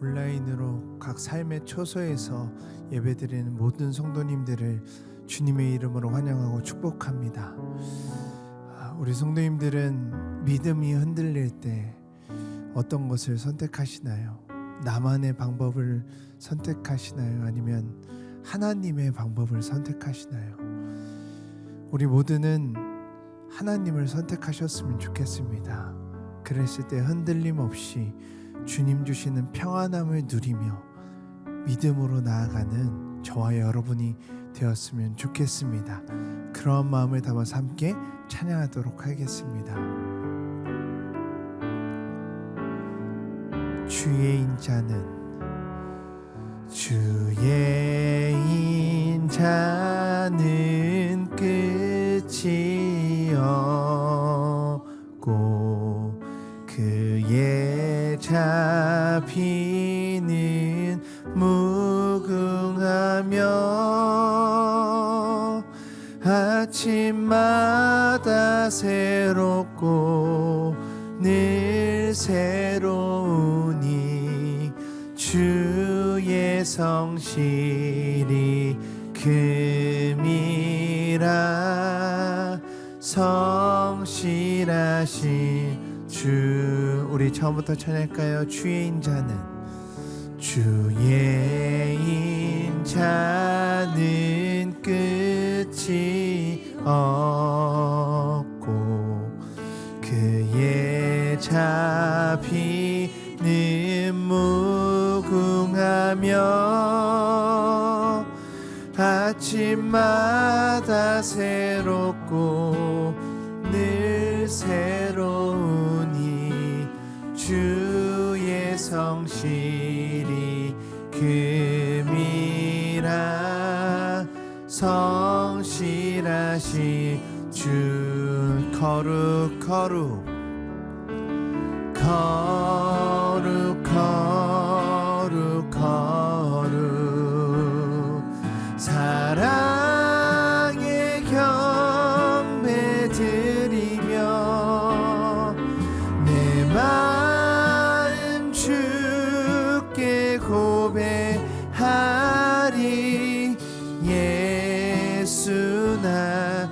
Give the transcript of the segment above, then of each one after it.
온라인으로 각 삶의 초소에서 예배드리는 모든 성도님들을 주님의 이름으로 환영하고 축복합니다. 우리 성도님들은 믿음이 흔들릴 때 어떤 것을 선택하시나요? 나만의 방법을 선택하시나요? 아니면 하나님의 방법을 선택하시나요? 우리 모두는 하나님을 선택하셨으면 좋겠습니다. 그랬을 때 흔들림 없이 주님 주시는 평안함을 누리며 믿음으로 나아가는 저와 여러분이 되었으면 좋겠습니다. 그런 마음을 담아서 함께 찬양하도록 하겠습니다. 주의 인자는 끝이 없고 그의 자비는 무궁하며 아침마다 새롭고 늘 새로우니 주의 성실이 금이라. 성실하신 주, 우리 처음부터 찬양할까요? 주의 인자는 끝이 없고 그의 자비는 무궁하며 아침마다 새롭고 늘 새로우니 주의 성실이 금이라. 성실하신 주, 거룩 사랑의 경배 드리며 내 마음 주께 고백하리. 예수 나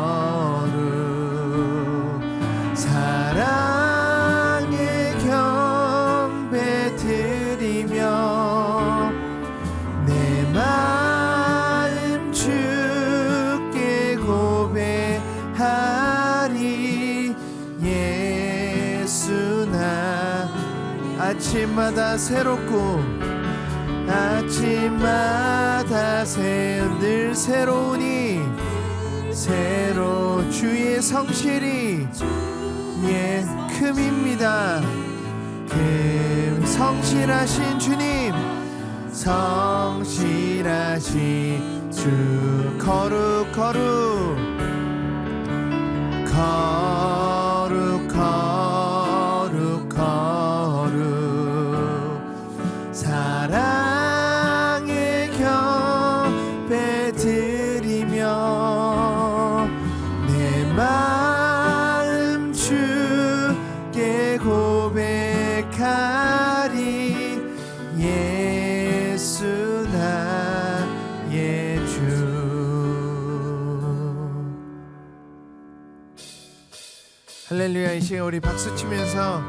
거룩 사랑의 경배 드리며 내 마음 주께 고백하리. 예수 나 아침마다 늘 새로우니 주의 성실이 금입니다. 성실하신 주님, 성실하신 주, 거룩 사랑의 경배 드리며 내 마음 주께 고백하리. 예수 나의 주. 할렐루야. 이 시간 우리 박수 치면서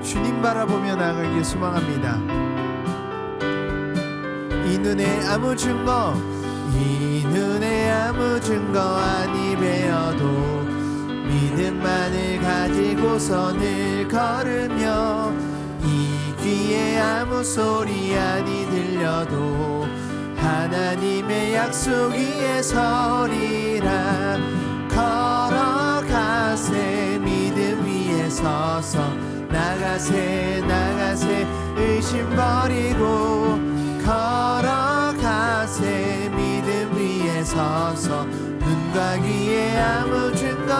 주님 바라보며 나아가길 소망합니다. 이 눈에 아무 증거 아니 배어도 믿음만을 가지고서 늘 걸으며 이 귀에 아무 소리 아니 들려도 하나님의 약속 위에 서리라. 걸어가세 믿음 위에 서서 나가세 의심 버리고 걸어가세 믿음 위에 서서 눈과 귀에 아무 증거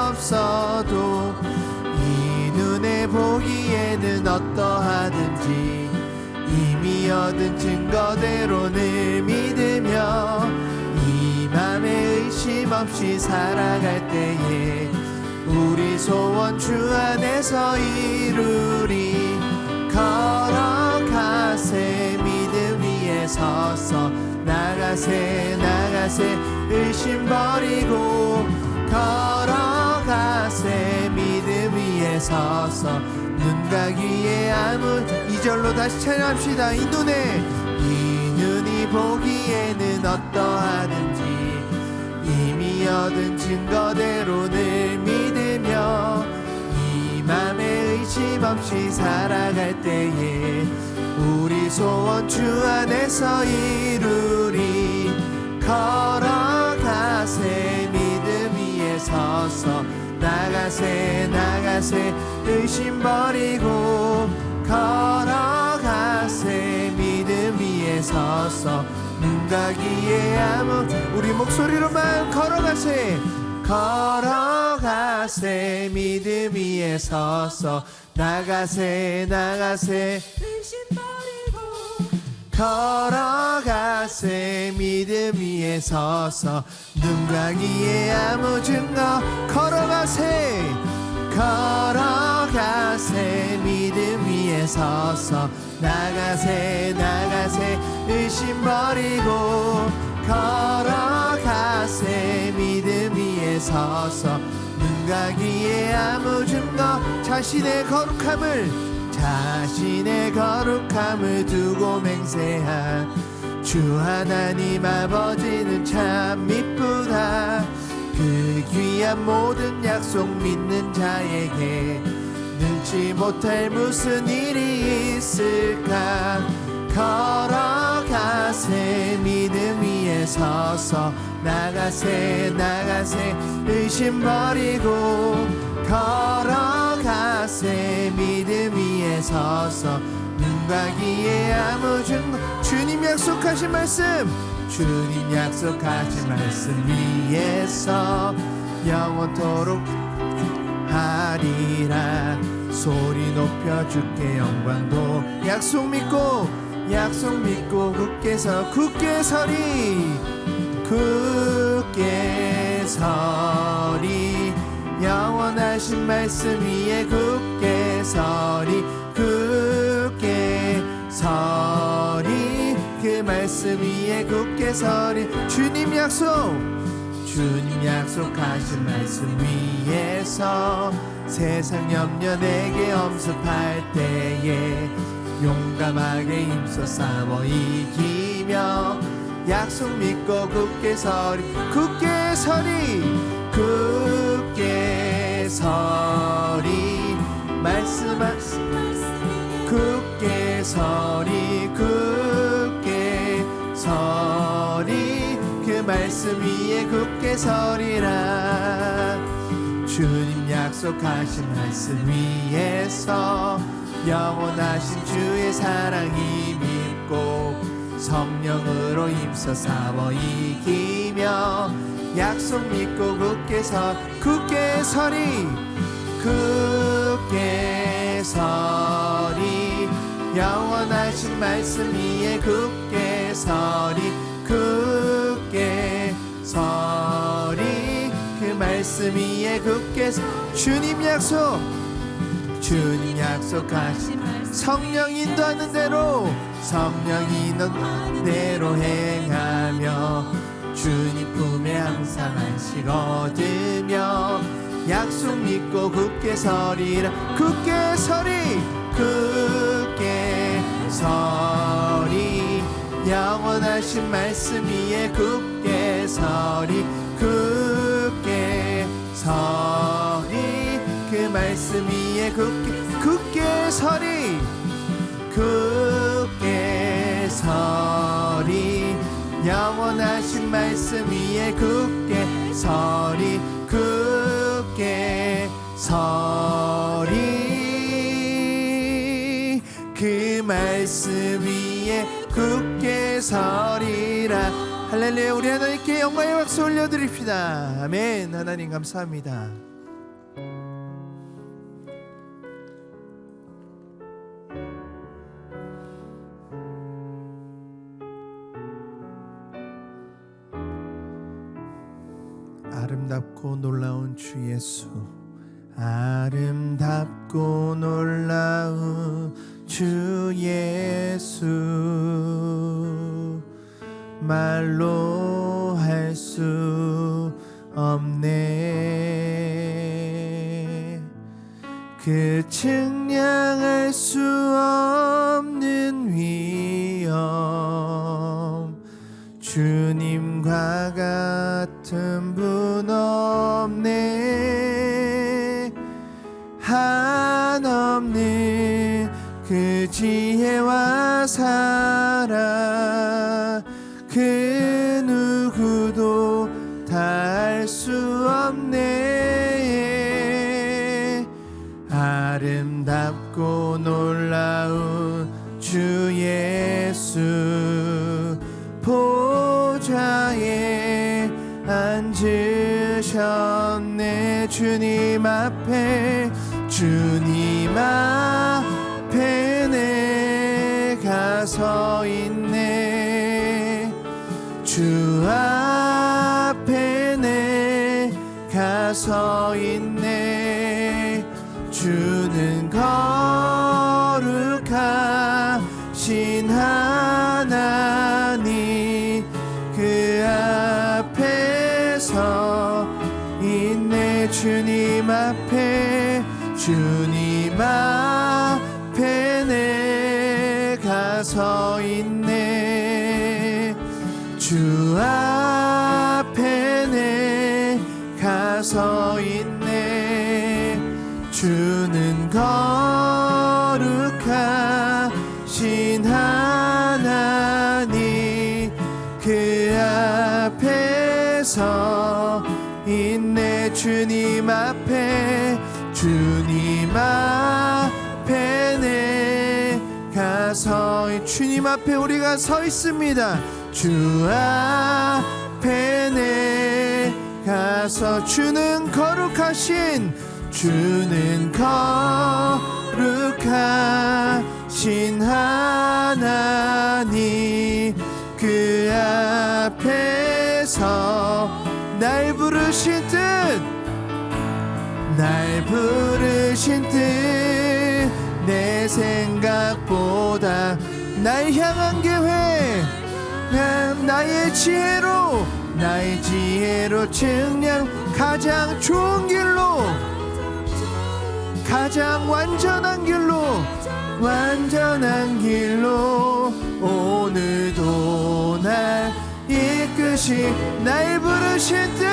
없어도 이 눈에 보기에는 어떠하든지 이미 얻은 증거대로 늘 믿으며 이 맘에 의심 의심 없이 살아갈 때에 우리 소원 주 안에서 이루리. 걸어가세 믿음 위에 서서 나가세 나가세 의심 버리고 걸어가세 믿음 위에 서서 눈과 귀에 아무 2절로 다시 찬양합시다. 이 눈이 보기에는 어떠하든지 이미 얻은 증거대로 늘 믿으며 이 맘에 의심 없이 살아갈 때에 우리 소원 주 안에서 이루리. 걸어가세 믿음 위에 서서 나가세 나가세 의심 버리고 걸어가세 믿음 위에 서서 눈과 귀에 아무 우리 목소리로만 걸어가세 걸어가세 믿음 위에 서서 나가세 나가세 의심 버리고 걸어가세 믿음 위에 서서 눈과 귀에 아무 증거 걸어가세 걸어가세 믿음 위에 서서 나가세 나가세 의심 버리고 걸어가세 믿음 위에 서서 눈과 귀에 아무 증거 자신의 거룩함을 두고 맹세한 주 하나님 아버지는 참 미쁘다. 그 귀한 모든 약속 믿는 자에게 능치 못할 무슨 일이 있을까. 걸어가세 믿음 위에 서서 나가세 나가세 의심 버리고 걸어가세 믿음 위에 서서 눈과 귀에 아무 증거 주님 약속하신 말씀 위에서 영원토록 하리라. 소리 높여 주께 영광도 약속 믿고 굳게 서리 영원하신 말씀 위에 굳게 서리 그 말씀 위에 굳게 서리. 주님 약속하신 말씀 위에서 세상 염려 내게 엄습할 때에 용감하게 힘써 싸워 이기며 약속 믿고 굳게 서리 말씀하신 굳게 서리 그 말씀 위에 굳게 서리라. 주님 약속하신 말씀 위에서 영원하신 주의 사랑이 믿고 성령으로 힘써 싸워 이기며 약속 믿고 굳게 서리 영원하신 말씀 위에 굳게 서리 그 말씀 위에 굳게 주님 약속하신 성령 인도하는 대로 행하며 주님 품에 항상 안식 얻으며 약속 믿고 굳게 서리라. 굳게 서리 영원하신 말씀 위에 굳게 서리 그 말씀 위에 굳게 서리 영원하신 말씀 위에 굳게 서리 그 말씀 위에 굳게 서리라. 할렐루야. 우리 하나님께 영광의 박수 올려드립시다. 아멘. 하나님 감사합니다. 아름답고 놀라운 주 예수, 아름답고 놀라운 주 예수, 말로 할 수 없네. 그 측량할 수 없는 위엄, 주님과 같은 분 없네. 한없는 그 지혜와 사랑, 그 누구도 다 알 수 없네. 아름답고 놀라운 주 예수, 보좌에 앉으셨네. 주님 앞에, 주님 앞에 내가 서 있네. 주 앞에 내가 서 있네. 주는 거룩하신 하나님, 그 앞에 서 있네. 주님 앞에, 주님 앞에 내가 서 있네. 주 앞에 내가 서 있네. 주는 거룩하신 하나님, 그 앞에 서 있네. 주님 앞에, 주님 앞에 내가 서 있네. 주님 앞에 우리가 서 있습니다. 주 앞에 내가 서, 주는 거룩하신, 주는 거룩하신 하나님, 그 앞에서 날 부르신 뜻, 날 부르신 뜻, 내 생각보다 날 향한 계획, 나의 지혜로, 나의 지혜로 측량 가장 좋은 길로, 가장 완전한 길로, 완전한 길로 오늘도 날 이끄신, 날 부르신 뜻,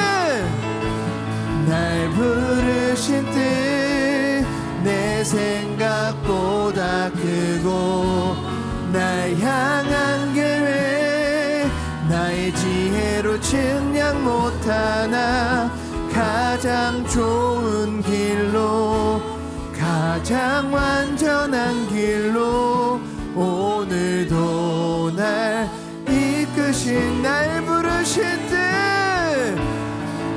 날 부르신 뜻, 내 생각보다 크고 날 향한 계획, 나의 지혜로 측량 못하나 가장 좋은 길로, 가장 완전한 길로 오늘도 날 이끄신, 날 부르신 뜻,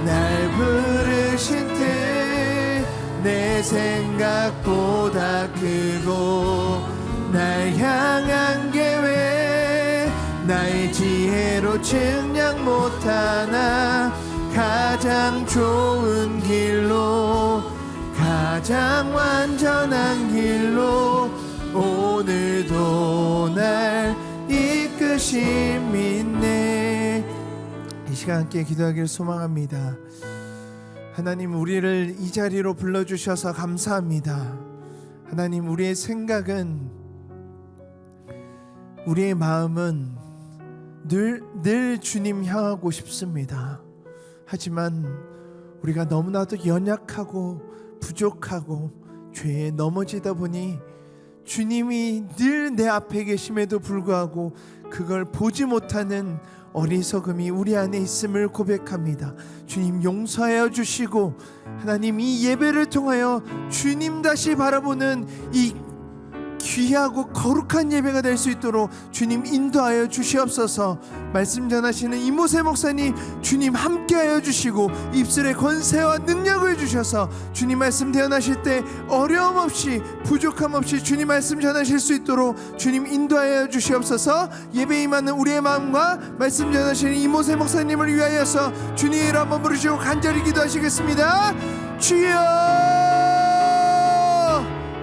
날 부르신 뜻, 내 생각보다 크고 날 향한 계획, 나의 지혜로 측량 못하나 가장 좋은 길로, 가장 완전한 길로 오늘도 날 이끄심 있네. 이 시간 함께 기도하기를 소망합니다. 하나님, 우리를 이 자리로 불러주셔서 감사합니다. 하나님, 우리의 생각은, 우리의 마음은 늘 주님 향하고 싶습니다. 하지만 우리가 너무나도 연약하고 부족하고 죄에 넘어지다 보니 주님이 늘 내 앞에 계심에도 불구하고 그걸 보지 못하는 어리석음이 우리 안에 있음을 고백합니다. 주님, 용서하여 주시고, 하나님, 이 예배를 통하여 주님 다시 바라보는 이 귀하고 거룩한 예배가 될 수 있도록 주님 인도하여 주시옵소서. 말씀 전하시는 이모세 목사님 주님 함께하여 주시고 입술에 권세와 능력을 주셔서 주님 말씀 대언하실 때 어려움 없이 부족함 없이 주님 말씀 전하실 수 있도록 주님 인도하여 주시옵소서. 예배 임하는 우리의 마음과 말씀 전하시는 이모세 목사님을 위하여서 주님 이름 한번 부르시고 간절히 기도하시겠습니다. 주여,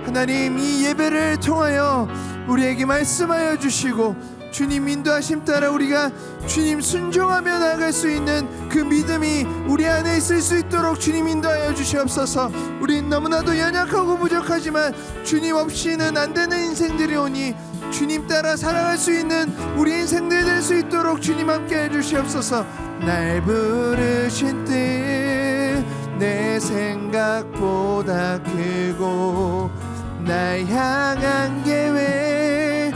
하나님 이 예배를 통하여 우리에게 말씀하여 주시고 주님 인도하심 따라 우리가 주님 순종하며 나아갈 수 있는 그 믿음이 우리 안에 있을 수 있도록 주님 인도하여 주시옵소서. 우린 너무나도 연약하고 부족하지만 주님 없이는 안 되는 인생들이 오니 주님 따라 살아갈 수 있는 우리 인생들 될 수 있도록 주님 함께해 주시옵소서. 날 부르신 뜻 내 생각보다 크고 날 향한 계획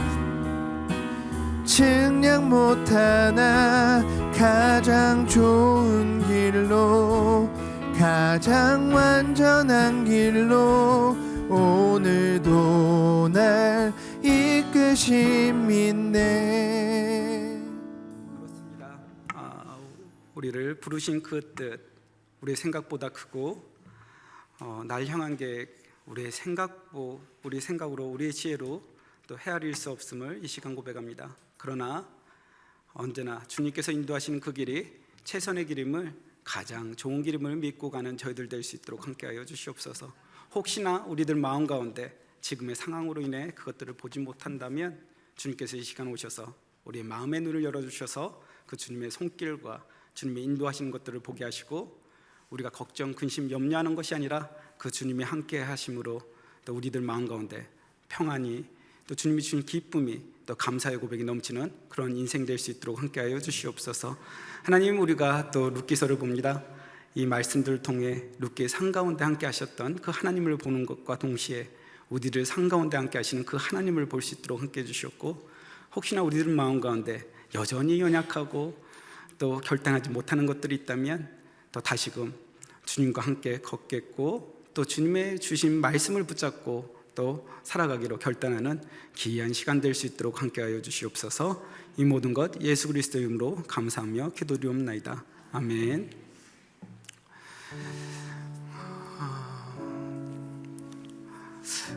측량 못하나 가장 좋은 길로 가장 완전한 길로 오늘도 날 이끄심 믿네. 그렇습니다. 우리를 부르신 그 뜻 우리의 생각보다 크고 날 향한 계획 우리의 생각으로 우리의 지혜로 또 헤아릴 수 없음을 이 시간 고백합니다. 그러나 언제나 주님께서 인도하시는 그 길이 최선의 길임을 가장 좋은 길임을 믿고 가는 저희들 될 수 있도록 함께하여 주시옵소서. 혹시나 우리들 마음 가운데 지금의 상황으로 인해 그것들을 보지 못한다면 주님께서 이 시간 오셔서 우리의 마음의 눈을 열어주셔서 그 주님의 손길과 주님의 인도하시는 것들을 보게 하시고 우리가 걱정, 근심, 염려하는 것이 아니라 그 주님이 함께 하심으로 또 우리들 마음 가운데 평안이 또 주님이 주신 기쁨이 또 감사의 고백이 넘치는 그런 인생 될 수 있도록 함께하여 주시옵소서. 하나님, 우리가 또 룻기서를 봅니다. 이 말씀들을 통해 룻기의 상 가운데 함께 하셨던 그 하나님을 보는 것과 동시에 우리를 상 가운데 함께 하시는 그 하나님을 볼 수 있도록 함께 해주셨고, 혹시나 우리들 마음 가운데 여전히 연약하고 또 결단하지 못하는 것들이 있다면 또 다시금 주님과 함께 걷겠고 또 주님의 주신 말씀을 붙잡고 또 살아가기로 결단하는 기이한 시간 될 수 있도록 함께하여 주시옵소서. 이 모든 것 예수 그리스도의 이름으로 감사하며 기도드리옵나이다. 아멘.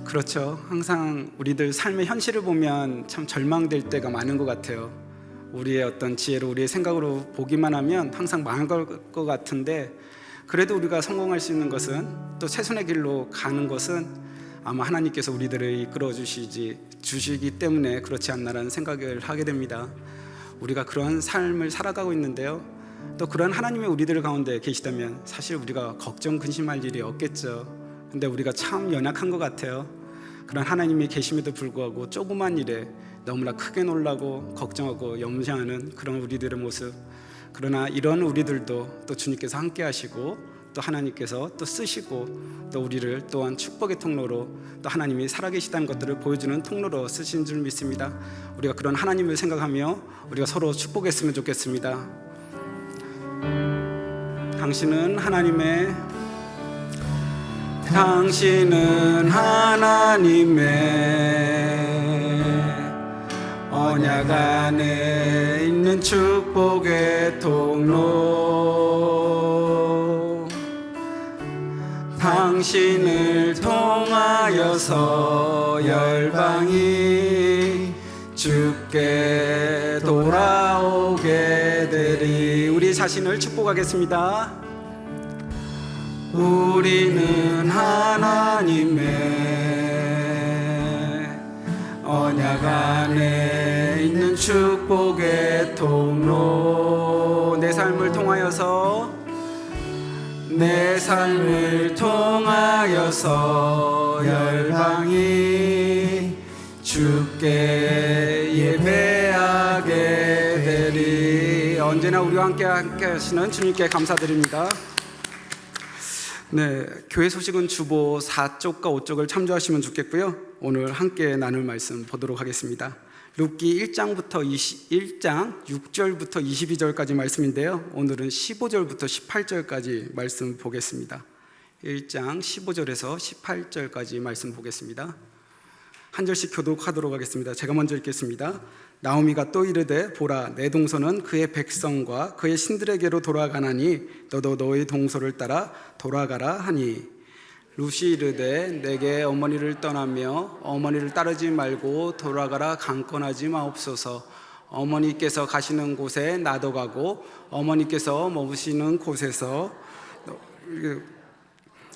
그렇죠. 항상 우리들 삶의 현실을 보면 참 절망될 때가 많은 것 같아요. 우리의 어떤 지혜로 우리의 생각으로 보기만 하면 항상 망할 것 같은데, 그래도 우리가 성공할 수 있는 것은 또 최선의 길로 가는 것은 아마 하나님께서 우리들을 이끌어 주시기 때문에 그렇지 않나라는 생각을 하게 됩니다. 우리가 그런 삶을 살아가고 있는데요, 또 그런 하나님의 우리들 가운데 계시다면 사실 우리가 걱정 근심할 일이 없겠죠. 근데 우리가 참 연약한 것 같아요. 그런 하나님이 계심에도 불구하고 조그만 일에 너무나 크게 놀라고 걱정하고 염려하는 그런 우리들의 모습. 그러나 이런 우리들도 또 주님께서 함께 하시고 또 하나님께서 또 쓰시고 또 우리를 또한 축복의 통로로 또 하나님이 살아계시다는 것들을 보여주는 통로로 쓰신 줄 믿습니다. 우리가 그런 하나님을 생각하며 우리가 서로 축복했으면 좋겠습니다. 당신은 하나님의 언약 안에 있는 축복의 통로, 당신을 통하여서 열방이 주께 돌아오게 되리. 우리 자신을 축복하겠습니다. 우리는 하나님의 언약 안에 있는 축복의 통로, 내 삶을 통하여서 열방이 주께 예배하게 되리. 언제나 우리와 함께 하시는 주님께 감사드립니다. 네, 교회 소식은 주보 4쪽과 5쪽을 참조하시면 좋겠고요. 오늘 함께 나눌 말씀 보도록 하겠습니다. 룻기 1장 6절부터 22절까지 말씀인데요, 오늘은 15절부터 18절까지 말씀 보겠습니다. 1장 15절에서 18절까지 말씀 보겠습니다. 한 절씩 교독하도록 하겠습니다. 제가 먼저 읽겠습니다. 나오미가 또 이르되 보라 내 동서는 그의 백성과 그의 신들에게로 돌아가나니 너도 너의 동서를 따라 돌아가라 하니 룻이 이르되 내게 어머니를 떠나며 어머니를 따르지 말고 돌아가라 강권하지 마옵소서. 어머니께서 가시는 곳에 나도 가고 어머니께서 머무시는 곳에서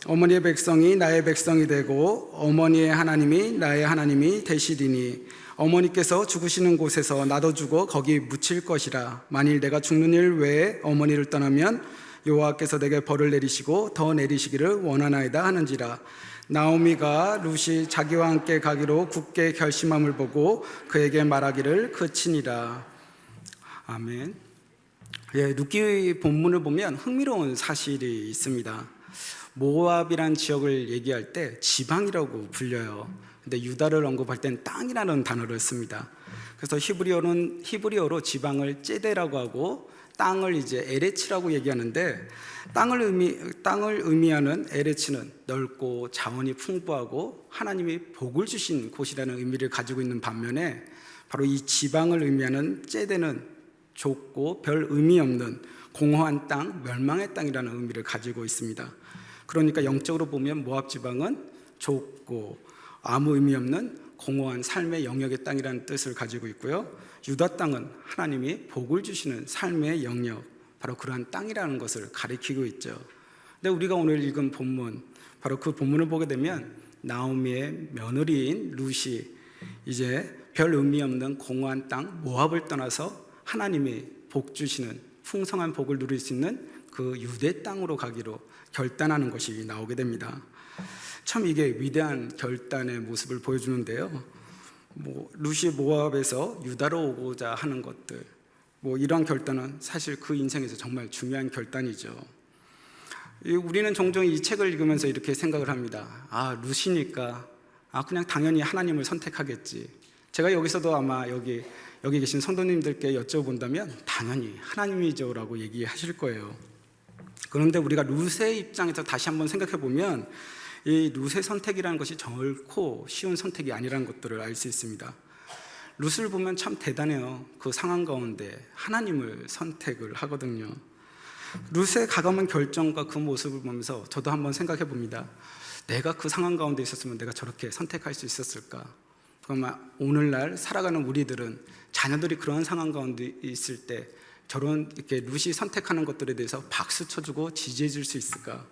어머니의 백성이 나의 백성이 되고 어머니의 하나님이 나의 하나님이 되시리니 어머니께서 죽으시는 곳에서 나도 죽어 거기 묻힐 것이라. 만일 내가 죽는 일 외에 어머니를 떠나면 여호와께서 내게 벌을 내리시고 더 내리시기를 원하나이다 하는지라. 나오미가 룻이 자기와 함께 가기로 굳게 결심함을 보고 그에게 말하기를 그치니라. 아멘. 룻기 본문을 보면 흥미로운 사실이 있습니다. 모압이란 지역을 얘기할 때 지방이라고 불려요. 근데 유다를 언급할 땐 땅이라는 단어를 씁니다. 그래서 히브리어로 지방을 ጼ데라고 하고 땅을 이제 에레치라고 얘기하는데 땅을 의미하는 에레치는 넓고 자원이 풍부하고 하나님이 복을 주신 곳이라는 의미를 가지고 있는 반면에 바로 이 지방을 의미하는 ጼ데는 좁고 별 의미 없는 공허한 땅, 멸망의 땅이라는 의미를 가지고 있습니다. 그러니까 영적으로 보면 모압 지방은 좁고 아무 의미 없는 공허한 삶의 영역의 땅이라는 뜻을 가지고 있고요. 유다 땅은 하나님이 복을 주시는 삶의 영역, 바로 그러한 땅이라는 것을 가리키고 있죠. 근데 우리가 오늘 읽은 본문, 바로 그 본문을 보게 되면 나오미의 며느리인 룻이 이제 별 의미 없는 공허한 땅 모압을 떠나서 하나님이 복 주시는 풍성한 복을 누릴 수 있는 그 유대 땅으로 가기로 결단하는 것이 나오게 됩니다. 참 이게 위대한 결단의 모습을 보여주는데요. 룻이 모압에서 유다로 오고자 하는 것들, 이러한 결단은 사실 그 인생에서 정말 중요한 결단이죠. 우리는 종종 이 책을 읽으면서 이렇게 생각을 합니다. 룻이니까 그냥 당연히 하나님을 선택하겠지. 제가 여기서도 아마 여기 계신 성도님들께 여쭤본다면 당연히 하나님이죠 라고 얘기하실 거예요. 그런데 우리가 룻의 입장에서 다시 한번 생각해 보면 이 룻의 선택이라는 것이 결코 쉬운 선택이 아니라는 것들을 알 수 있습니다. 룻을 보면 참 대단해요. 그 상황 가운데 하나님을 선택을 하거든요. 룻의 가감한 결정과 그 모습을 보면서 저도 한번 생각해 봅니다. 내가 그 상황 가운데 있었으면 내가 저렇게 선택할 수 있었을까? 그러면 오늘날 살아가는 우리들은 자녀들이 그런 상황 가운데 있을 때 저런 이렇게 룻이 선택하는 것들에 대해서 박수 쳐주고 지지해 줄 수 있을까?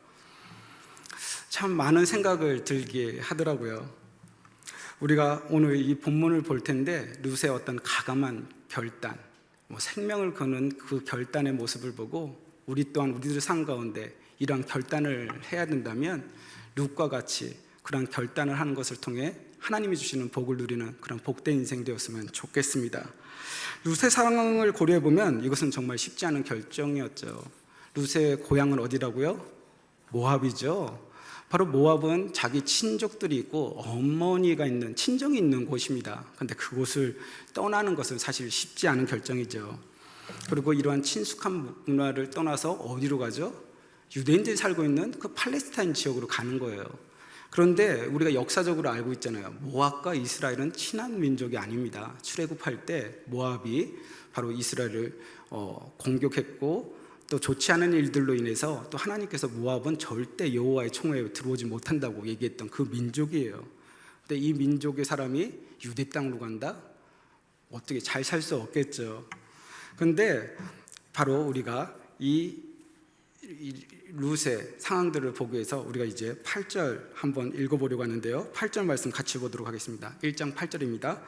참 많은 생각을 들게 하더라고요. 우리가 오늘 이 본문을 볼 텐데 룻의 어떤 가감한 결단, 생명을 거는 그 결단의 모습을 보고 우리 또한 우리들 삶 가운데 이러한 결단을 해야 된다면 룻과 같이 그런 결단을 하는 것을 통해 하나님이 주시는 복을 누리는 그런 복된 인생 되었으면 좋겠습니다. 룻의 상황을 고려해 보면 이것은 정말 쉽지 않은 결정이었죠. 룻의 고향은 어디라고요? 모압이죠. 바로 모압은 자기 친족들이 있고 어머니가 있는 친정이 있는 곳입니다. 그런데 그곳을 떠나는 것은 사실 쉽지 않은 결정이죠. 그리고 이러한 친숙한 문화를 떠나서 어디로 가죠? 유대인들이 살고 있는 그 팔레스타인 지역으로 가는 거예요. 그런데 우리가 역사적으로 알고 있잖아요. 모압과 이스라엘은 친한 민족이 아닙니다. 출애굽할 때 모압이 바로 이스라엘을 공격했고 또 좋지 않은 일들로 인해서 또 하나님께서 모압은 절대 여호와의 총회에 들어오지 못한다고 얘기했던 그 민족이에요. 근데 이 민족의 사람이 유대 땅으로 간다? 어떻게 잘 살 수 없겠죠. 그런데 바로 우리가 이 룻의 상황들을 보기 위해서 우리가 이제 8절 한번 읽어보려고 하는데요. 8절 말씀 같이 보도록 하겠습니다. 1장 8절입니다.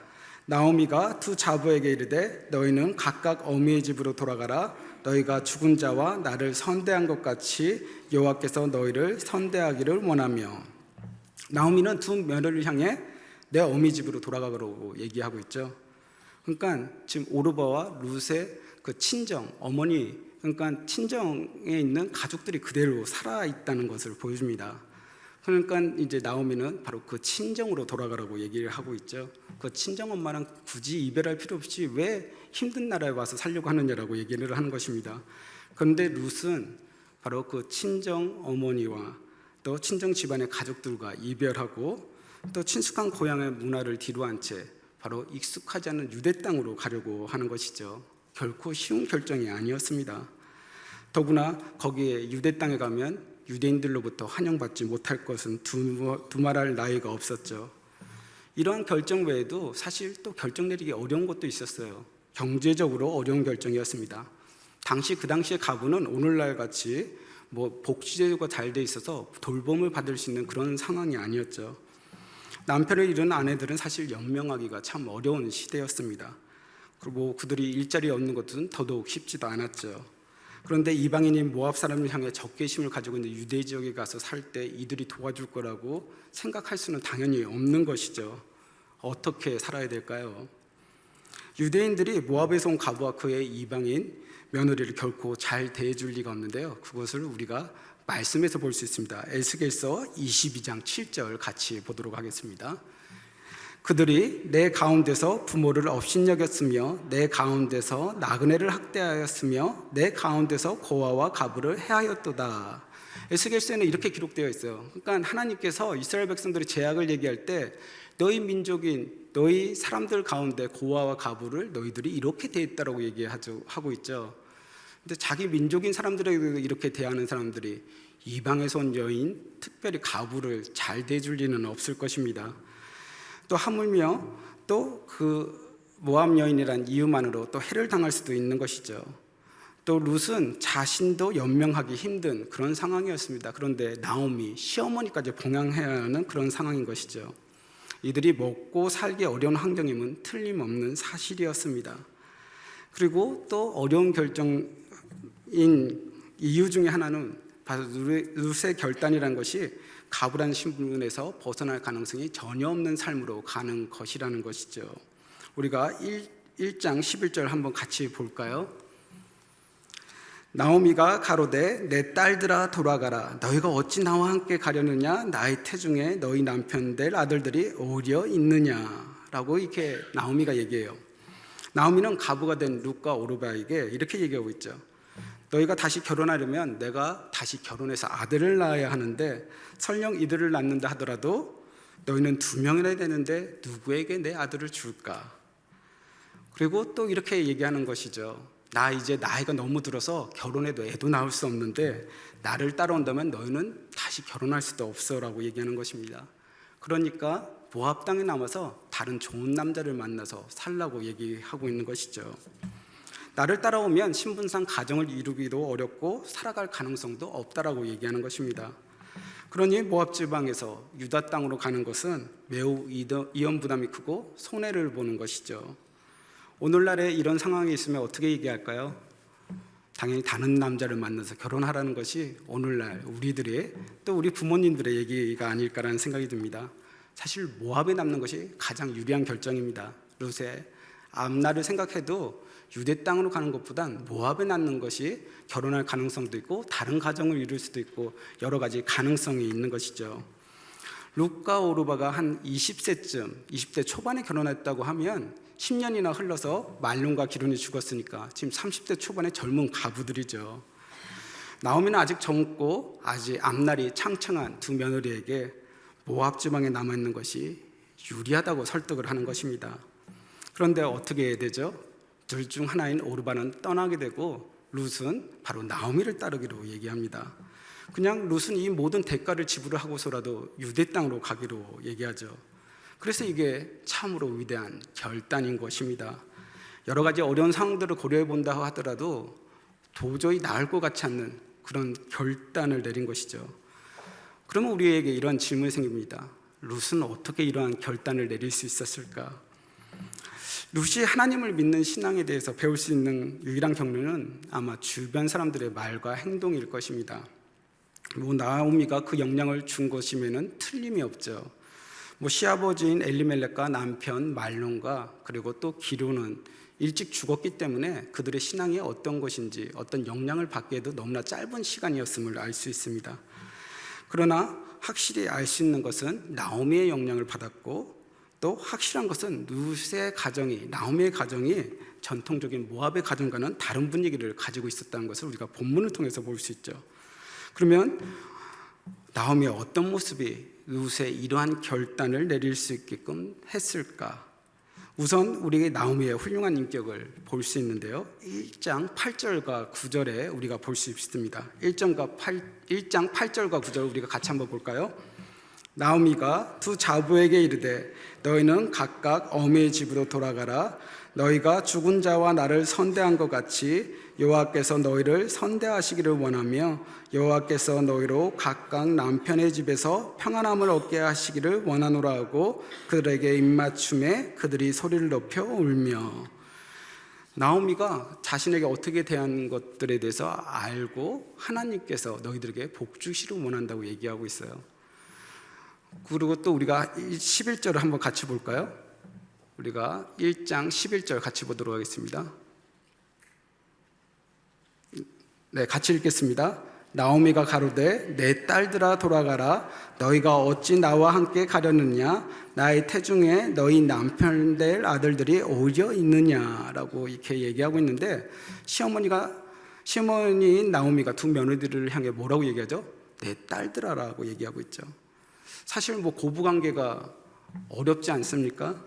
나오미가 두 자부에게 이르되 너희는 각각 어미의 집으로 돌아가라. 너희가 죽은 자와 나를 선대한 것 같이 여호와께서 너희를 선대하기를 원하며. 나오미는 두 며느리를 향해 내 어미 집으로 돌아가라고 얘기하고 있죠. 그러니까 지금 오르바와 룻의 그 친정 어머니, 그러니까 친정에 있는 가족들이 그대로 살아 있다는 것을 보여줍니다. 그러니까 이제 나오미는 바로 그 친정으로 돌아가라고 얘기를 하고 있죠. 그 친정 엄마랑 굳이 이별할 필요 없이 왜 힘든 나라에 와서 살려고 하느냐라고 얘기를 하는 것입니다. 그런데 룻은 바로 그 친정 어머니와 또 친정 집안의 가족들과 이별하고 또 친숙한 고향의 문화를 뒤로한 채 바로 익숙하지 않은 유대 땅으로 가려고 하는 것이죠. 결코 쉬운 결정이 아니었습니다. 더구나 거기에 유대 땅에 가면 유대인들로부터 환영받지 못할 것은 두말할 나위가 없었죠. 이러한 결정 외에도 사실 또 결정 내리기 어려운 것도 있었어요. 경제적으로 어려운 결정이었습니다. 그 당시의 가부는 오늘날 같이 복지제도가 잘 돼 있어서 돌봄을 받을 수 있는 그런 상황이 아니었죠. 남편을 잃은 아내들은 사실 연명하기가 참 어려운 시대였습니다. 그리고 그들이 일자리 얻는 것은 더더욱 쉽지도 않았죠. 그런데 이방인인 모압 사람을 향해 적개심을 가지고 있는 유대 지역에 가서 살 때 이들이 도와줄 거라고 생각할 수는 당연히 없는 것이죠. 어떻게 살아야 될까요? 유대인들이 모압에서 온 가부와 그의 이방인 며느리를 결코 잘 대해줄 리가 없는데요. 그것을 우리가 말씀에서 볼 수 있습니다. 에스겔서 22장 7절 같이 보도록 하겠습니다. 그들이 내 가운데서 부모를 업신여겼으며 내 가운데서 나그네를 학대하였으며 내 가운데서 고아와 가부를 해하였도다. 에스겔서에는 이렇게 기록되어 있어요. 그러니까 하나님께서 이스라엘 백성들의 죄악을 얘기할 때 너희 민족인 너희 사람들 가운데 고아와 가부를 너희들이 이렇게 대했다라고 얘기하고 있죠. 근데 자기 민족인 사람들에게 이렇게 대하는 사람들이 이방에서 온 여인, 특별히 가부를 잘 대해줄 리는 없을 것입니다. 또 하물며 또 그 모압 여인이란 이유만으로 또 해를 당할 수도 있는 것이죠. 또 룻은 자신도 연명하기 힘든 그런 상황이었습니다. 그런데 나오미, 시어머니까지 봉양해야 하는 그런 상황인 것이죠. 이들이 먹고 살기 어려운 환경임은 틀림없는 사실이었습니다. 그리고 또 어려운 결정인 이유 중에 하나는 바로 룻의 결단이라는 것이 가부라는 신분에서 벗어날 가능성이 전혀 없는 삶으로 가는 것이라는 것이죠. 우리가 1장 11절 한번 같이 볼까요? 나오미가 가로되 내 딸들아 돌아가라. 너희가 어찌 나와 함께 가려느냐? 나의 태중에 너희 남편 될 아들들이 오려 있느냐라고 이렇게 나오미가 얘기해요. 나오미는 가부가 된 룻과 오르바에게 이렇게 얘기하고 있죠. 너희가 다시 결혼하려면 내가 다시 결혼해서 아들을 낳아야 하는데 설령 이들을 낳는다 하더라도 너희는 2명이나 되는데 누구에게 내 아들을 줄까? 그리고 또 이렇게 얘기하는 것이죠. 나 이제 나이가 너무 들어서 결혼해도 애도 낳을 수 없는데 나를 따라온다면 너희는 다시 결혼할 수도 없어라고 얘기하는 것입니다. 그러니까 모압 땅에 남아서 다른 좋은 남자를 만나서 살라고 얘기하고 있는 것이죠. 나를 따라오면 신분상 가정을 이루기도 어렵고 살아갈 가능성도 없다라고 얘기하는 것입니다. 그러니 모압 지방에서 유다 땅으로 가는 것은 매우 이연 부담이 크고 손해를 보는 것이죠. 오늘날에 이런 상황이 있으면 어떻게 얘기할까요? 당연히 다른 남자를 만나서 결혼하라는 것이 오늘날 우리들의 또 우리 부모님들의 얘기가 아닐까라는 생각이 듭니다. 사실 모압에 남는 것이 가장 유리한 결정입니다. 룻의 앞날을 생각해도 유대 땅으로 가는 것보단 모압에 낳는 것이 결혼할 가능성도 있고 다른 가정을 이룰 수도 있고 여러 가지 가능성이 있는 것이죠. 룻과 오르바가 한 20대 초반에 결혼했다고 하면 10년이나 흘러서 말론과 기론이 죽었으니까 지금 30대 초반의 젊은 가부들이죠. 나오미는 아직 젊고 아직 앞날이 창창한 두 며느리에게 모압 지방에 남아있는 것이 유리하다고 설득을 하는 것입니다. 그런데 어떻게 해야 되죠? 둘 중 하나인 오르바는 떠나게 되고 룻은 바로 나오미를 따르기로 얘기합니다. 그냥 룻은 이 모든 대가를 지불하고서라도 유대 땅으로 가기로 얘기하죠. 그래서 이게 참으로 위대한 결단인 것입니다. 여러 가지 어려운 상황들을 고려해 본다고 하더라도 도저히 나을 것 같지 않는 그런 결단을 내린 것이죠. 그러면 우리에게 이런 질문이 생깁니다. 룻은 어떻게 이러한 결단을 내릴 수 있었을까? 룻이 하나님을 믿는 신앙에 대해서 배울 수 있는 유일한 경로는 아마 주변 사람들의 말과 행동일 것입니다. 나오미가 그 영향을 준 것이면은 틀림이 없죠. 시아버지인 엘리멜렉과 남편 말론과 그리고 또 기론은 일찍 죽었기 때문에 그들의 신앙이 어떤 것인지 어떤 영향을 받기에도 너무나 짧은 시간이었음을 알 수 있습니다. 그러나 확실히 알 수 있는 것은 나오미의 영향을 받았고 또 확실한 것은 룻의 가정이 나오미의 가정이 전통적인 모압의 가정과는 다른 분위기를 가지고 있었다는 것을 우리가 본문을 통해서 볼 수 있죠. 그러면 나오미의 어떤 모습이 룻에 이러한 결단을 내릴 수 있게끔 했을까? 우선 우리에게 나오미의 훌륭한 인격을 볼 수 있는데요, 1장 8절과 9절에 우리가 볼 수 있습니다. 1장 8절과 9절 우리가 같이 한번 볼까요? 나오미가 두 자부에게 이르되 너희는 각각 어미의 집으로 돌아가라. 너희가 죽은 자와 나를 선대한 것 같이 여호와께서 너희를 선대하시기를 원하며 여호와께서 너희로 각각 남편의 집에서 평안함을 얻게 하시기를 원하노라 하고 그들에게 입맞춤에 그들이 소리를 높여 울며. 나오미가 자신에게 어떻게 대한 것들에 대해서 알고 하나님께서 너희들에게 복 주시를 원한다고 얘기하고 있어요. 그리고 또 우리가 11절을 한번 같이 볼까요? 우리가 1장 11절 같이 보도록 하겠습니다. 네, 같이 읽겠습니다. 나오미가 가로되 내 딸들아 돌아가라. 너희가 어찌 나와 함께 가려느냐? 나의 태중에 너희 남편 될 아들들이 오려 있느냐라고 이렇게 얘기하고 있는데, 시어머니인 나오미가 두 며느리를 향해 뭐라고 얘기하죠? 내 딸들아라고 얘기하고 있죠. 사실 고부관계가 어렵지 않습니까?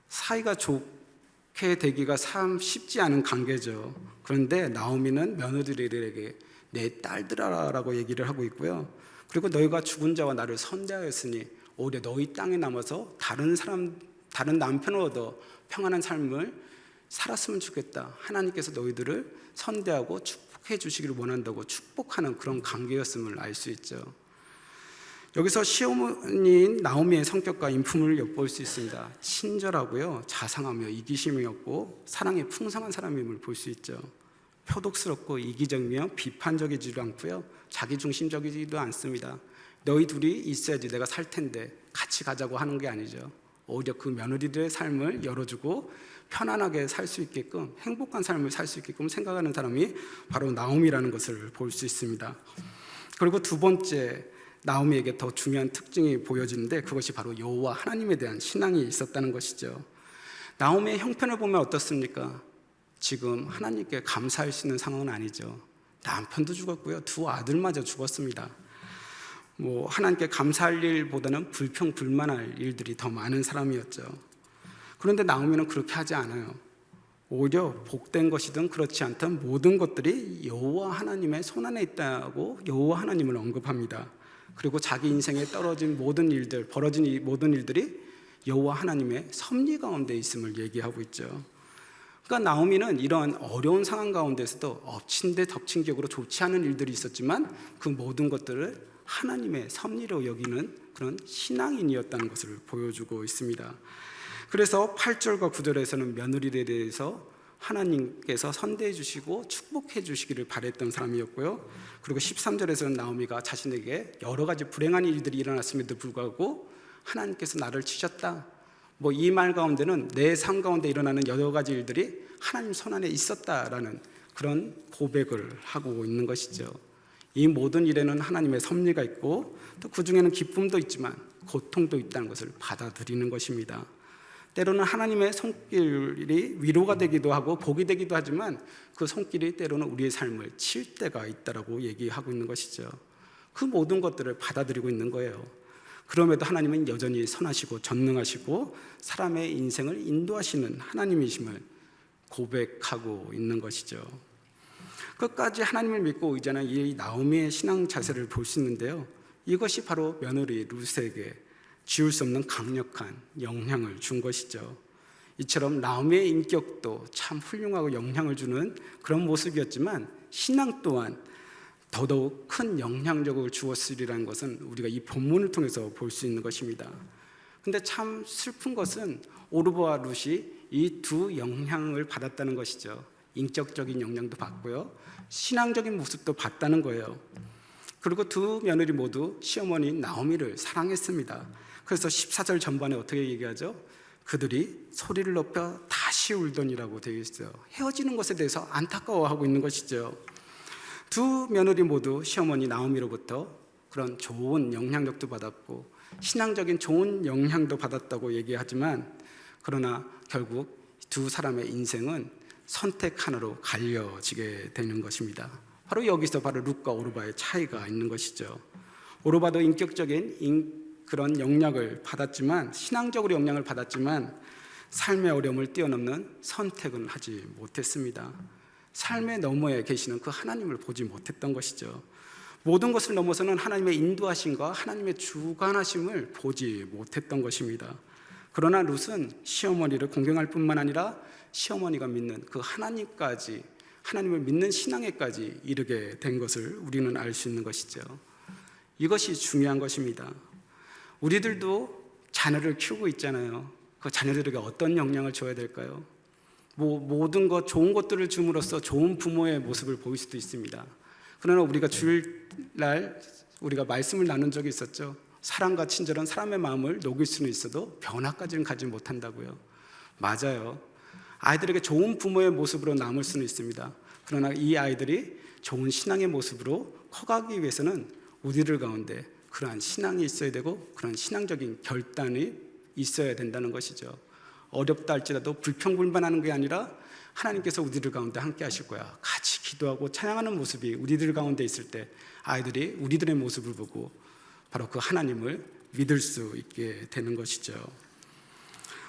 사이가 좋게 되기가 참 쉽지 않은 관계죠. 그런데 나오미는 며느리들에게 내 딸들아라고 얘기를 하고 있고요. 그리고 너희가 죽은 자와 나를 선대하였으니 오히려 너희 땅에 남아서 다른 남편을 얻어 평안한 삶을 살았으면 좋겠다. 하나님께서 너희들을 선대하고 축복해 주시기를 원한다고 축복하는 그런 관계였음을 알 수 있죠. 여기서 시어머니인 나오미의 성격과 인품을 엿볼 수 있습니다. 친절하고요, 자상하며 이기심이 없고 사랑에 풍성한 사람임을 볼 수 있죠. 표독스럽고 이기적이며 비판적이지도 않고요, 자기중심적이지도 않습니다. 너희 둘이 있어야지 내가 살 텐데 같이 가자고 하는 게 아니죠. 오히려 그 며느리들의 삶을 열어주고 편안하게 살 수 있게끔, 행복한 삶을 살 수 있게끔 생각하는 사람이 바로 나오미라는 것을 볼 수 있습니다. 그리고 두 번째, 나오미에게 더 중요한 특징이 보여지는데 그것이 바로 여호와 하나님에 대한 신앙이 있었다는 것이죠. 나오미의 형편을 보면 어떻습니까? 지금 하나님께 감사할 수 있는 상황은 아니죠. 남편도 죽었고요, 두 아들마저 죽었습니다. 하나님께 감사할 일보다는 불평불만할 일들이 더 많은 사람이었죠. 그런데 나오미는 그렇게 하지 않아요. 오히려 복된 것이든 그렇지 않든 모든 것들이 여호와 하나님의 손안에 있다고 여호와 하나님을 언급합니다. 그리고 자기 인생에 벌어진 모든 일들이 여호와 하나님의 섭리 가운데 있음을 얘기하고 있죠. 그러니까 나오미는 이러한 어려운 상황 가운데서도 엎친 데 덮친 격으로 좋지 않은 일들이 있었지만 그 모든 것들을 하나님의 섭리로 여기는 그런 신앙인이었다는 것을 보여주고 있습니다. 그래서 8절과 9절에서는 며느리에 대해서 하나님께서 선대해 주시고 축복해 주시기를 바랬던 사람이었고요. 그리고 13절에서는 나오미가 자신에게 여러 가지 불행한 일들이 일어났음에도 불구하고 하나님께서 나를 치셨다, 이 말 가운데는 내 삶 가운데 일어나는 여러 가지 일들이 하나님 손안에 있었다라는 그런 고백을 하고 있는 것이죠. 이 모든 일에는 하나님의 섭리가 있고 또 그 중에는 기쁨도 있지만 고통도 있다는 것을 받아들이는 것입니다. 때로는 하나님의 손길이 위로가 되기도 하고 복이 되기도 하지만 그 손길이 때로는 우리의 삶을 칠 때가 있다라고 얘기하고 있는 것이죠. 그 모든 것들을 받아들이고 있는 거예요. 그럼에도 하나님은 여전히 선하시고 전능하시고 사람의 인생을 인도하시는 하나님이심을 고백하고 있는 것이죠. 끝까지 하나님을 믿고 의지하는 이 나오미의 신앙 자세를 볼 수 있는데요, 이것이 바로 며느리 룻에게 지울 수 없는 강력한 영향을 준 것이죠. 이처럼 나오미의 인격도 참 훌륭하고 영향을 주는 그런 모습이었지만 신앙 또한 더더욱 큰 영향력을 주었으리라는 것은 우리가 이 본문을 통해서 볼 수 있는 것입니다. 근데 참 슬픈 것은 오르바와 룻이 이 두 영향을 받았다는 것이죠. 인격적인 영향도 받고요, 신앙적인 모습도 봤다는 거예요. 그리고 두 며느리 모두 시어머니 나오미를 사랑했습니다. 그래서 14절 전반에 어떻게 얘기하죠? 그들이 소리를 높여 다시 울더니라고 되어 있어요. 헤어지는 것에 대해서 안타까워하고 있는 것이죠. 두 며느리 모두 시어머니 나오미로부터 그런 좋은 영향력도 받았고 신앙적인 좋은 영향도 받았다고 얘기하지만, 그러나 결국 두 사람의 인생은 선택 하나로 갈려지게 되는 것입니다. 바로 여기서 바로 룻과 오르바의 차이가 있는 것이죠. 오르바도 인격적인 그런 영향을 받았지만, 신앙적으로 영향을 받았지만 삶의 어려움을 뛰어넘는 선택은 하지 못했습니다. 삶의 너머에 계시는 그 하나님을 보지 못했던 것이죠. 모든 것을 넘어서는 하나님의 인도하심과 하나님의 주관하심을 보지 못했던 것입니다. 그러나 룻은 시어머니를 공경할 뿐만 아니라 시어머니가 믿는 그 하나님까지, 하나님을 믿는 신앙에까지 이르게 된 것을 우리는 알 수 있는 것이죠. 이것이 중요한 것입니다. 우리들도 자녀를 키우고 있잖아요. 그 자녀들에게 어떤 영향을 줘야 될까요? 모든 것, 좋은 것들을 줌으로써 좋은 부모의 모습을 보일 수도 있습니다. 그러나 우리가 주일날 우리가 말씀을 나눈 적이 있었죠. 사랑과 친절은 사람의 마음을 녹일 수는 있어도 변화까지는 가지 못한다고요. 맞아요. 아이들에게 좋은 부모의 모습으로 남을 수는 있습니다. 그러나 이 아이들이 좋은 신앙의 모습으로 커가기 위해서는 우리들 가운데 그러한 신앙이 있어야 되고 그런 신앙적인 결단이 있어야 된다는 것이죠. 어렵다 할지라도 불평불만하는 게 아니라 하나님께서 우리들 가운데 함께 하실 거야, 같이 기도하고 찬양하는 모습이 우리들 가운데 있을 때 아이들이 우리들의 모습을 보고 바로 그 하나님을 믿을 수 있게 되는 것이죠.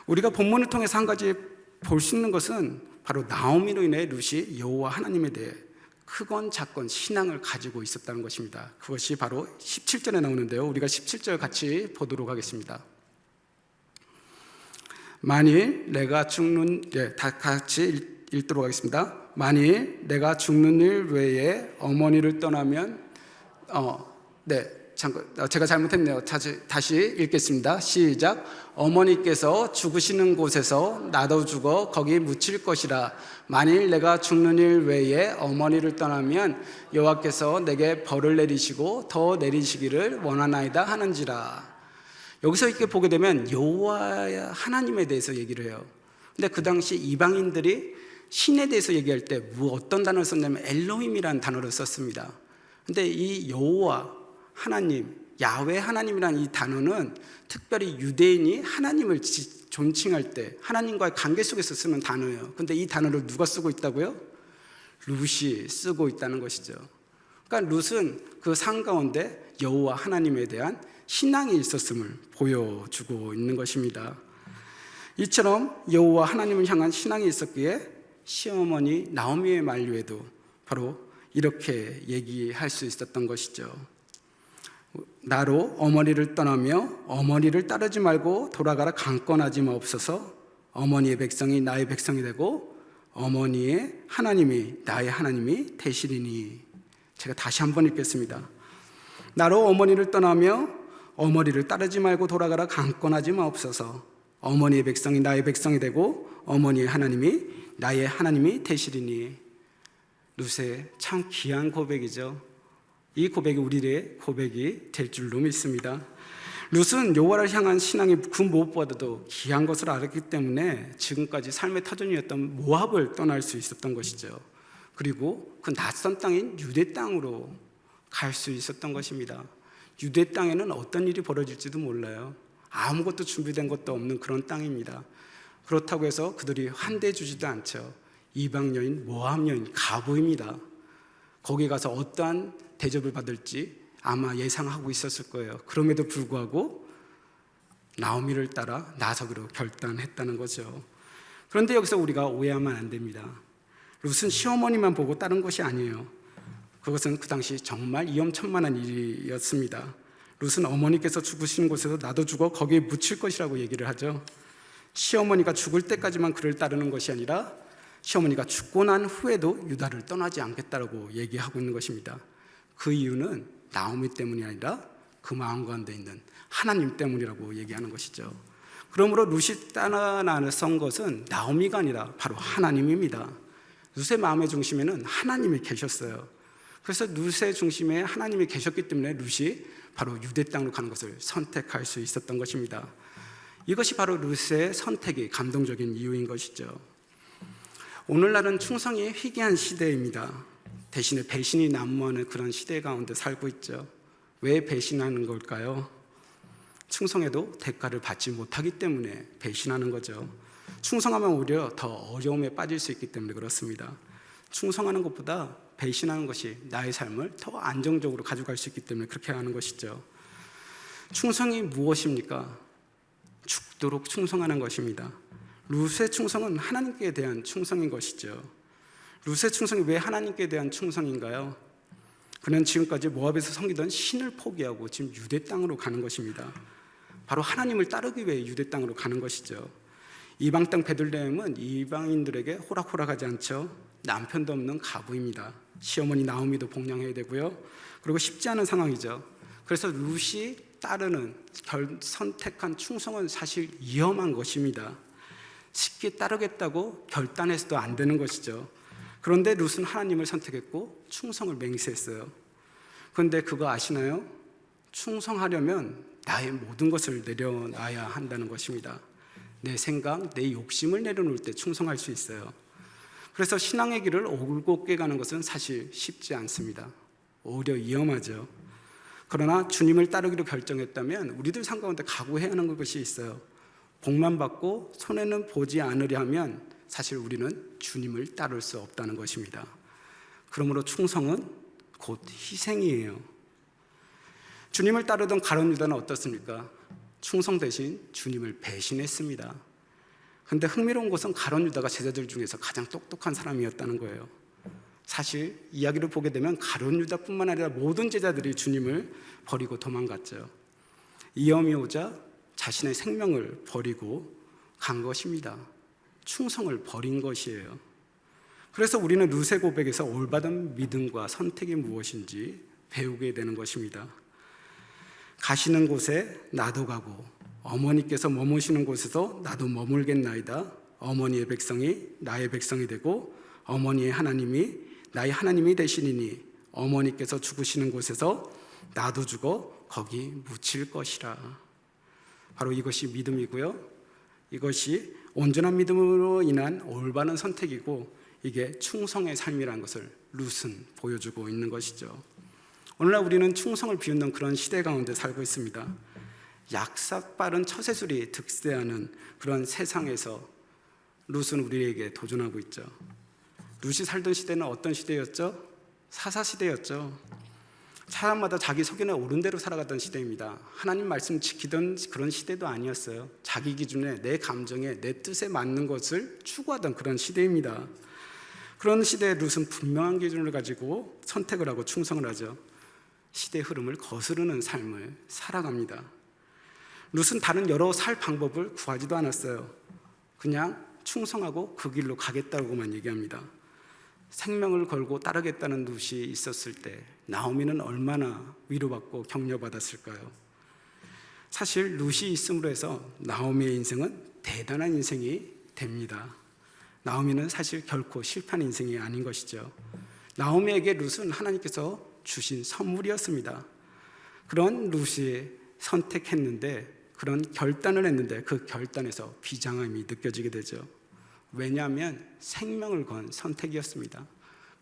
우리가 본문을 통해서 한 가지 볼 수 있는 것은 바로 나오미로 인해 룻이 여호와 하나님에 대해 크건 작건 신앙을 가지고 있었다는 것입니다. 그것이 바로 17절에 나오는데요. 우리가 17절 같이 보도록 하겠습니다. 만일 내가 죽는, 다 같이 읽도록 하겠습니다. 만일 내가 죽는 일 외에 어머니를 떠나면, 제가 잘못했네요. 다시 읽겠습니다. 시작. 어머니께서 죽으시는 곳에서 나도 죽어 거기 묻힐 것이라. 만일 내가 죽는 일 외에 어머니를 떠나면 여호와께서 내게 벌을 내리시고 더 내리시기를 원하나이다 하는지라. 여기서 이렇게 보게 되면 여호와 하나님에 대해서 얘기를 해요. 근데 그 당시 이방인들이 신에 대해서 얘기할 때 어떤 단어를 썼냐면 엘로힘이라는 단어를 썼습니다. 근데 이 여호와 하나님, 야훼 하나님이라는 이 단어는 특별히 유대인이 하나님을 존칭할 때 하나님과의 관계 속에서 쓰는 단어예요. 근데 이 단어를 누가 쓰고 있다고요? 룻이 쓰고 있다는 것이죠. 그러니까 룻은 그 상 가운데 여호와 하나님에 대한 신앙이 있었음을 보여주고 있는 것입니다. 이처럼 여호와 하나님을 향한 신앙이 있었기에 시어머니 나오미의 만류에도 바로 이렇게 얘기할 수 있었던 것이죠. 나로 어머니를 떠나며 어머니를 따르지 말고 돌아가라 강권하지 마옵소서. 어머니의 백성이 나의 백성이 되고 어머니의 하나님이 나의 하나님이 되시리니. 제가 다시 한번 읽겠습니다. 나로 어머니를 떠나며 어머니를 따르지 말고 돌아가라 강권하지 마옵소서. 어머니의 백성이 나의 백성이 되고 어머니의 하나님이 나의 하나님이 되시리니. 룻의 참 귀한 고백이죠. 이 고백이 우리의 고백이 될 줄로 믿습니다. 룻은 여호와를 향한 신앙이 그 무엇보다도 귀한 것을 알았기 때문에 지금까지 삶의 터전이었던 모압을 떠날 수 있었던 것이죠. 그리고 그 낯선 땅인 유대 땅으로 갈 수 있었던 것입니다. 유대 땅에는 어떤 일이 벌어질지도 몰라요. 아무것도 준비된 것도 없는 그런 땅입니다. 그렇다고 해서 그들이 환대해 주지도 않죠. 이방 여인, 모압 여인, 가부입니다. 거기 가서 어떠한 대접을 받을지 아마 예상하고 있었을 거예요. 그럼에도 불구하고 나오미를 따라 나서기로 결단했다는 거죠. 그런데 여기서 우리가 오해하면 안 됩니다. 룻은 시어머니만 보고 따른 것이 아니에요. 그것은 그 당시 정말 위험천만한 일이었습니다. 룻은 어머니께서 죽으신 곳에서 나도 죽어 거기에 묻힐 것이라고 얘기를 하죠. 시어머니가 죽을 때까지만 그를 따르는 것이 아니라 시어머니가 죽고 난 후에도 유다를 떠나지 않겠다고 얘기하고 있는 것입니다. 그 이유는 나오미 때문이 아니라 그 마음 가운데 있는 하나님 때문이라고 얘기하는 것이죠. 그러므로 룻이 떠나선 것은 나오미가 아니라 바로 하나님입니다. 룻의 마음의 중심에는 하나님이 계셨어요. 그래서 룻의 중심에 하나님이 계셨기 때문에 룻이 바로 유대 땅으로 가는 것을 선택할 수 있었던 것입니다. 이것이 바로 룻의 선택이 감동적인 이유인 것이죠. 오늘날은 충성이 희귀한 시대입니다. 대신에 배신이 난무하는 그런 시대 가운데 살고 있죠. 왜 배신하는 걸까요? 충성해도 대가를 받지 못하기 때문에 배신하는 거죠. 충성하면 오히려 더 어려움에 빠질 수 있기 때문에 그렇습니다. 충성하는 것보다 배신하는 것이 나의 삶을 더 안정적으로 가져갈 수 있기 때문에 그렇게 하는 것이죠. 충성이 무엇입니까? 죽도록 충성하는 것입니다. 룻의 충성은 하나님께 대한 충성인 것이죠. 룻의 충성이 왜 하나님께 대한 충성인가요? 그는 지금까지 모압에서 섬기던 신을 포기하고 지금 유대 땅으로 가는 것입니다. 바로 하나님을 따르기 위해 유대 땅으로 가는 것이죠. 이방 땅 베들레헴은 이방인들에게 호락호락하지 않죠. 남편도 없는 가부입니다. 시어머니 나오미도 복양해야 되고요. 그리고 쉽지 않은 상황이죠. 그래서 룻이 따르는 선택한 충성은 사실 위험한 것입니다. 쉽게 따르겠다고 결단해서도 안 되는 것이죠. 그런데 룻은 하나님을 선택했고 충성을 맹세했어요. 그런데 그거 아시나요? 충성하려면 나의 모든 것을 내려놔야 한다는 것입니다. 내 생각, 내 욕심을 내려놓을 때 충성할 수 있어요. 그래서 신앙의 길을 올곧게 가는 것은 사실 쉽지 않습니다. 오히려 위험하죠. 그러나 주님을 따르기로 결정했다면 우리들 삶 가운데 각오해야 하는 것이 있어요. 복만 받고 손해는 보지 않으려 하면 사실 우리는 주님을 따를 수 없다는 것입니다. 그러므로 충성은 곧 희생이에요. 주님을 따르던 가룟 유다는 어떻습니까? 충성 대신 주님을 배신했습니다. 그런데 흥미로운 것은 가룟 유다가 제자들 중에서 가장 똑똑한 사람이었다는 거예요. 사실 이야기를 보게 되면 가룟 유다뿐만 아니라 모든 제자들이 주님을 버리고 도망갔죠. 위험이 오자 자신의 생명을 버리고 간 것입니다. 충성을 버린 것이에요. 그래서 우리는 룻의 고백에서 올바른 믿음과 선택이 무엇인지 배우게 되는 것입니다. 가시는 곳에 나도 가고 어머니께서 머무시는 곳에서 나도 머물겠나이다. 어머니의 백성이 나의 백성이 되고 어머니의 하나님이 나의 하나님이 되시니니 어머니께서 죽으시는 곳에서 나도 죽어 거기 묻힐 것이라. 바로 이것이 믿음이고요. 이것이 온전한 믿음으로 인한 올바른 선택이고 이게 충성의 삶이라는 것을 룻은 보여주고 있는 것이죠. 오늘날 우리는 충성을 비웃는 그런 시대 가운데 살고 있습니다. 약삭 빠른 처세술이 득세하는 그런 세상에서 룻은 우리에게 도전하고 있죠. 룻이 살던 시대는 어떤 시대였죠? 사사시대였죠. 사람마다 자기 소견에 옳은 대로 살아가던 시대입니다. 하나님 말씀 지키던 그런 시대도 아니었어요. 자기 기준에 내 감정에 내 뜻에 맞는 것을 추구하던 그런 시대입니다. 그런 시대에 룻은 분명한 기준을 가지고 선택을 하고 충성을 하죠. 시대 흐름을 거스르는 삶을 살아갑니다. 룻은 다른 여러 살 방법을 구하지도 않았어요. 그냥 충성하고 그 길로 가겠다고만 얘기합니다. 생명을 걸고 따르겠다는 룻이 있었을 때 나오미는 얼마나 위로받고 격려받았을까요? 사실 룻이 있음으로 해서 나오미의 인생은 대단한 인생이 됩니다. 나오미는 사실 결코 실패한 인생이 아닌 것이죠. 나오미에게 룻은 하나님께서 주신 선물이었습니다. 그런 룻이 선택했는데 그런 결단을 했는데 그 결단에서 비장함이 느껴지게 되죠. 왜냐하면 생명을 건 선택이었습니다.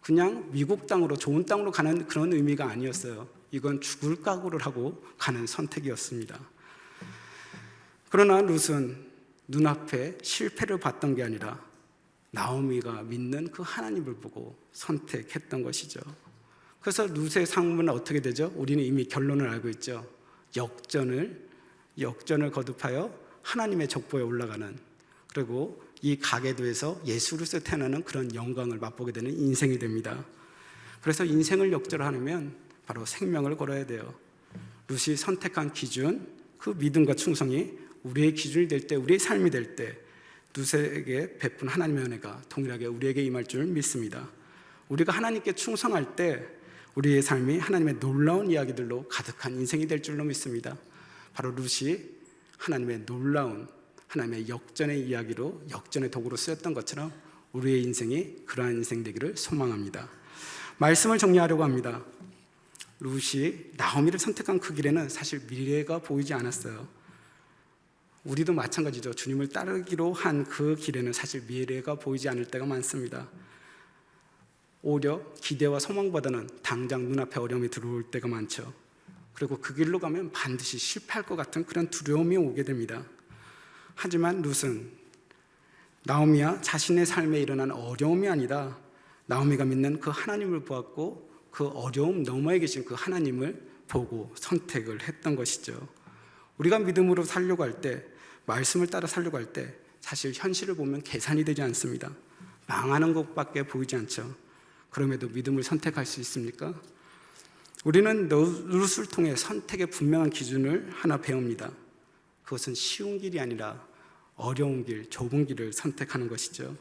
그냥 미국 땅으로 좋은 땅으로 가는 그런 의미가 아니었어요. 이건 죽을 각오를 하고 가는 선택이었습니다. 그러나 룻은 눈앞에 실패를 봤던 게 아니라 나오미가 믿는 그 하나님을 보고 선택했던 것이죠. 그래서 룻의 상문은 어떻게 되죠? 우리는 이미 결론을 알고 있죠. 역전을 거듭하여 하나님의 족보에 올라가는, 그리고 이 가계도에서 예수로서 태어나는 그런 영광을 맛보게 되는 인생이 됩니다. 그래서 인생을 역전하려면 바로 생명을 걸어야 돼요. 룻이 선택한 기준, 그 믿음과 충성이 우리의 기준이 될 때, 우리의 삶이 될 때 룻에게 베푼 하나님의 은혜가 동일하게 우리에게 임할 줄 믿습니다. 우리가 하나님께 충성할 때 우리의 삶이 하나님의 놀라운 이야기들로 가득한 인생이 될 줄로 믿습니다. 바로 룻이 하나님의 놀라운, 하나님의 역전의 이야기로, 역전의 도구로 쓰였던 것처럼 우리의 인생이 그러한 인생 되기를 소망합니다. 말씀을 정리하려고 합니다. 룻이 나오미를 선택한 그 길에는 사실 미래가 보이지 않았어요. 우리도 마찬가지죠. 주님을 따르기로 한 그 길에는 사실 미래가 보이지 않을 때가 많습니다. 오히려 기대와 소망보다는 당장 눈앞에 어려움이 들어올 때가 많죠. 그리고 그 길로 가면 반드시 실패할 것 같은 그런 두려움이 오게 됩니다. 하지만 룻은 나오미와 자신의 삶에 일어난 어려움이 아니라 나오미가 믿는 그 하나님을 보았고 그 어려움 너머에 계신 그 하나님을 보고 선택을 했던 것이죠. 우리가 믿음으로 살려고 할 때, 말씀을 따라 살려고 할 때 사실 현실을 보면 계산이 되지 않습니다. 망하는 것밖에 보이지 않죠. 그럼에도 믿음을 선택할 수 있습니까? 우리는 룻을 통해 선택의 분명한 기준을 하나 배웁니다. 그것은 쉬운 길이 아니라 어려운 길, 좁은 길을 선택하는 것이죠.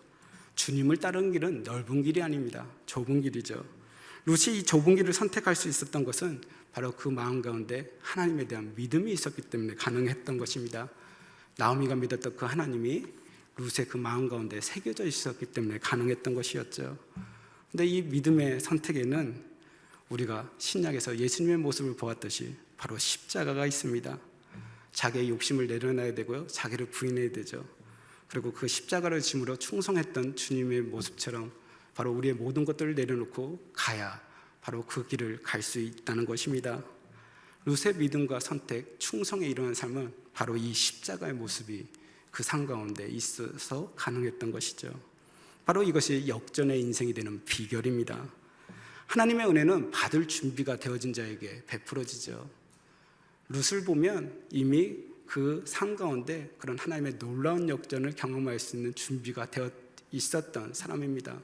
주님을 따르는 길은 넓은 길이 아닙니다. 좁은 길이죠. 룻이 이 좁은 길을 선택할 수 있었던 것은 바로 그 마음 가운데 하나님에 대한 믿음이 있었기 때문에 가능했던 것입니다. 나오미가 믿었던 그 하나님이 룻의 그 마음 가운데 새겨져 있었기 때문에 가능했던 것이었죠. 그런데 이 믿음의 선택에는 우리가 신약에서 예수님의 모습을 보았듯이 바로 십자가가 있습니다. 자기의 욕심을 내려놔야 되고요, 자기를 부인해야 되죠. 그리고 그 십자가를 짐으로 충성했던 주님의 모습처럼 바로 우리의 모든 것들을 내려놓고 가야 바로 그 길을 갈 수 있다는 것입니다. 룻의 믿음과 선택, 충성에 일어난 삶은 바로 이 십자가의 모습이 그 삶 가운데 있어서 가능했던 것이죠. 바로 이것이 역전의 인생이 되는 비결입니다. 하나님의 은혜는 받을 준비가 되어진 자에게 베풀어지죠. 룻을 보면 이미 그 삶 가운데 그런 하나님의 놀라운 역전을 경험할 수 있는 준비가 되어 있었던 사람입니다.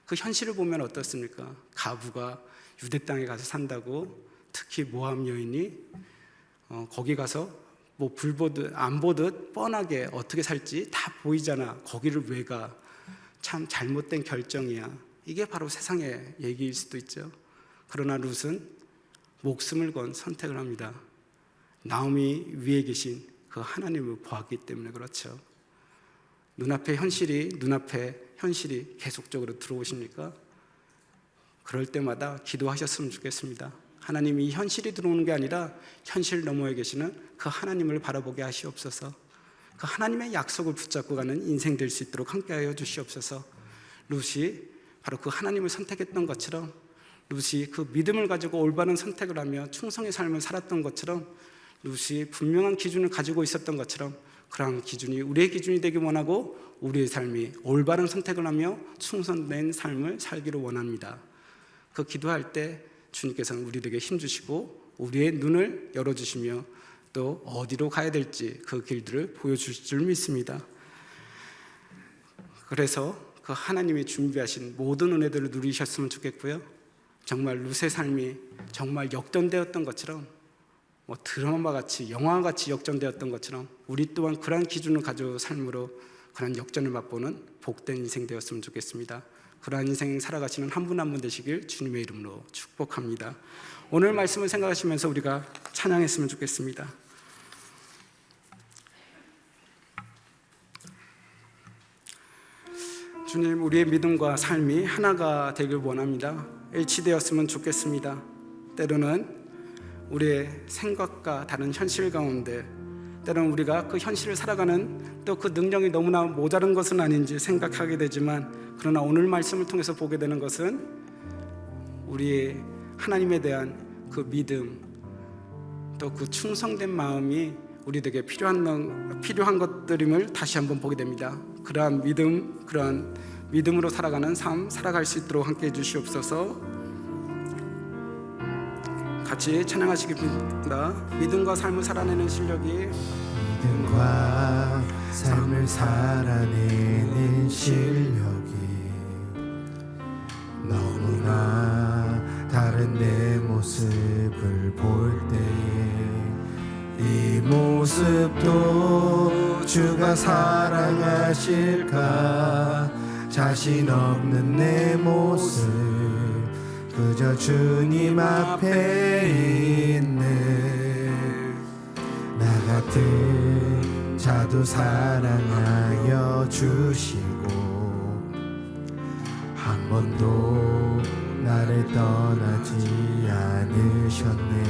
그 현실을 보면 어떻습니까? 가부가 유대 땅에 가서 산다고, 특히 모압 여인이 거기 가서 뭐 불 보듯 안 보듯 뻔하게 어떻게 살지 다 보이잖아, 거기를 왜 가? 참 잘못된 결정이야. 이게 바로 세상의 얘기일 수도 있죠. 그러나 룻은 목숨을 건 선택을 합니다. 나오미 위에 계신 그 하나님을 보았기 때문에 그렇죠. 눈앞에 현실이 계속적으로 들어오십니까? 그럴 때마다 기도하셨으면 좋겠습니다. 하나님이 이 현실이 들어오는 게 아니라 현실 너머에 계시는 그 하나님을 바라보게 하시옵소서. 그 하나님의 약속을 붙잡고 가는 인생 될 수 있도록 함께하여 주시옵소서. 룻이 바로 그 하나님을 선택했던 것처럼, 룻이 그 믿음을 가지고 올바른 선택을 하며 충성의 삶을 살았던 것처럼, 룻이 분명한 기준을 가지고 있었던 것처럼 그러한 기준이 우리의 기준이 되기 원하고, 우리의 삶이 올바른 선택을 하며 충성된 삶을 살기를 원합니다. 그 기도할 때 주님께서는 우리에게 힘주시고 우리의 눈을 열어주시며 또 어디로 가야 될지 그 길들을 보여주실 줄 믿습니다. 그래서 그 하나님이 준비하신 모든 은혜들을 누리셨으면 좋겠고요, 정말 룻의 삶이 정말 역전되었던 것처럼, 뭐 드라마와 같이 영화와 같이 역전되었던 것처럼 우리 또한 그러한 기준을 가지고 삶으로 그러한 역전을 맛보는 복된 인생 되었으면 좋겠습니다. 그러한 인생 살아가시는 한 분 한 분 되시길 주님의 이름으로 축복합니다. 오늘 말씀을 생각하시면서 우리가 찬양했으면 좋겠습니다. 주님, 우리의 믿음과 삶이 하나가 되길 원합니다. 일치되었으면 좋겠습니다. 때로는 우리의 생각과 다른 현실 가운데, 때로는 우리가 그 현실을 살아가는 또 그 능력이 너무나 모자른 것은 아닌지 생각하게 되지만, 그러나 오늘 말씀을 통해서 보게 되는 것은 우리의 하나님에 대한 그 믿음, 또 그 충성된 마음이 우리에게 필요한 것들임을 다시 한번 보게 됩니다. 그러한 믿음으로 살아가는 삶 살아갈 수 있도록 함께해 주시옵소서. 같이 찬양하시겠습니다. 믿음과 삶을 살아내는 실력이, 믿음과 삶을 살아내는 실력이 너무나 다른 내 모습을 볼 때에 이 모습도 주가 사랑하실까? 자신 없는 내 모습 그저 주님 앞에 있는 나 같은 자도 사랑하여 주시고 한 번도 나를 떠나지 않으셨네.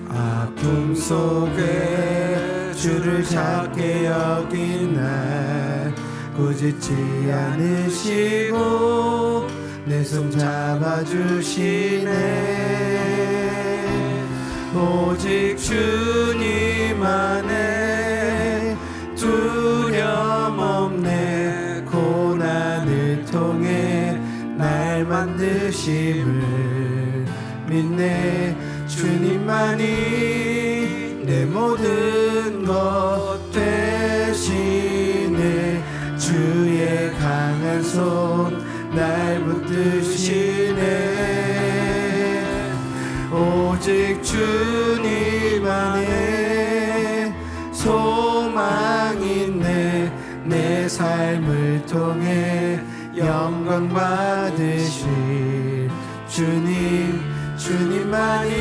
아픔 속에 주를 찾게 여긴 날 꾸짖지 않으시고 내 손 잡아주시네. 오직 주님 안에 두려움 없네. 고난을 통해 날 만드심을 믿네. 주님만이 내 모든 것 대신에 주의 강한 손 날 붙드시네. 오직 주님 안에 소망 있네. 내 삶을 통해 영광 받으실 주님만이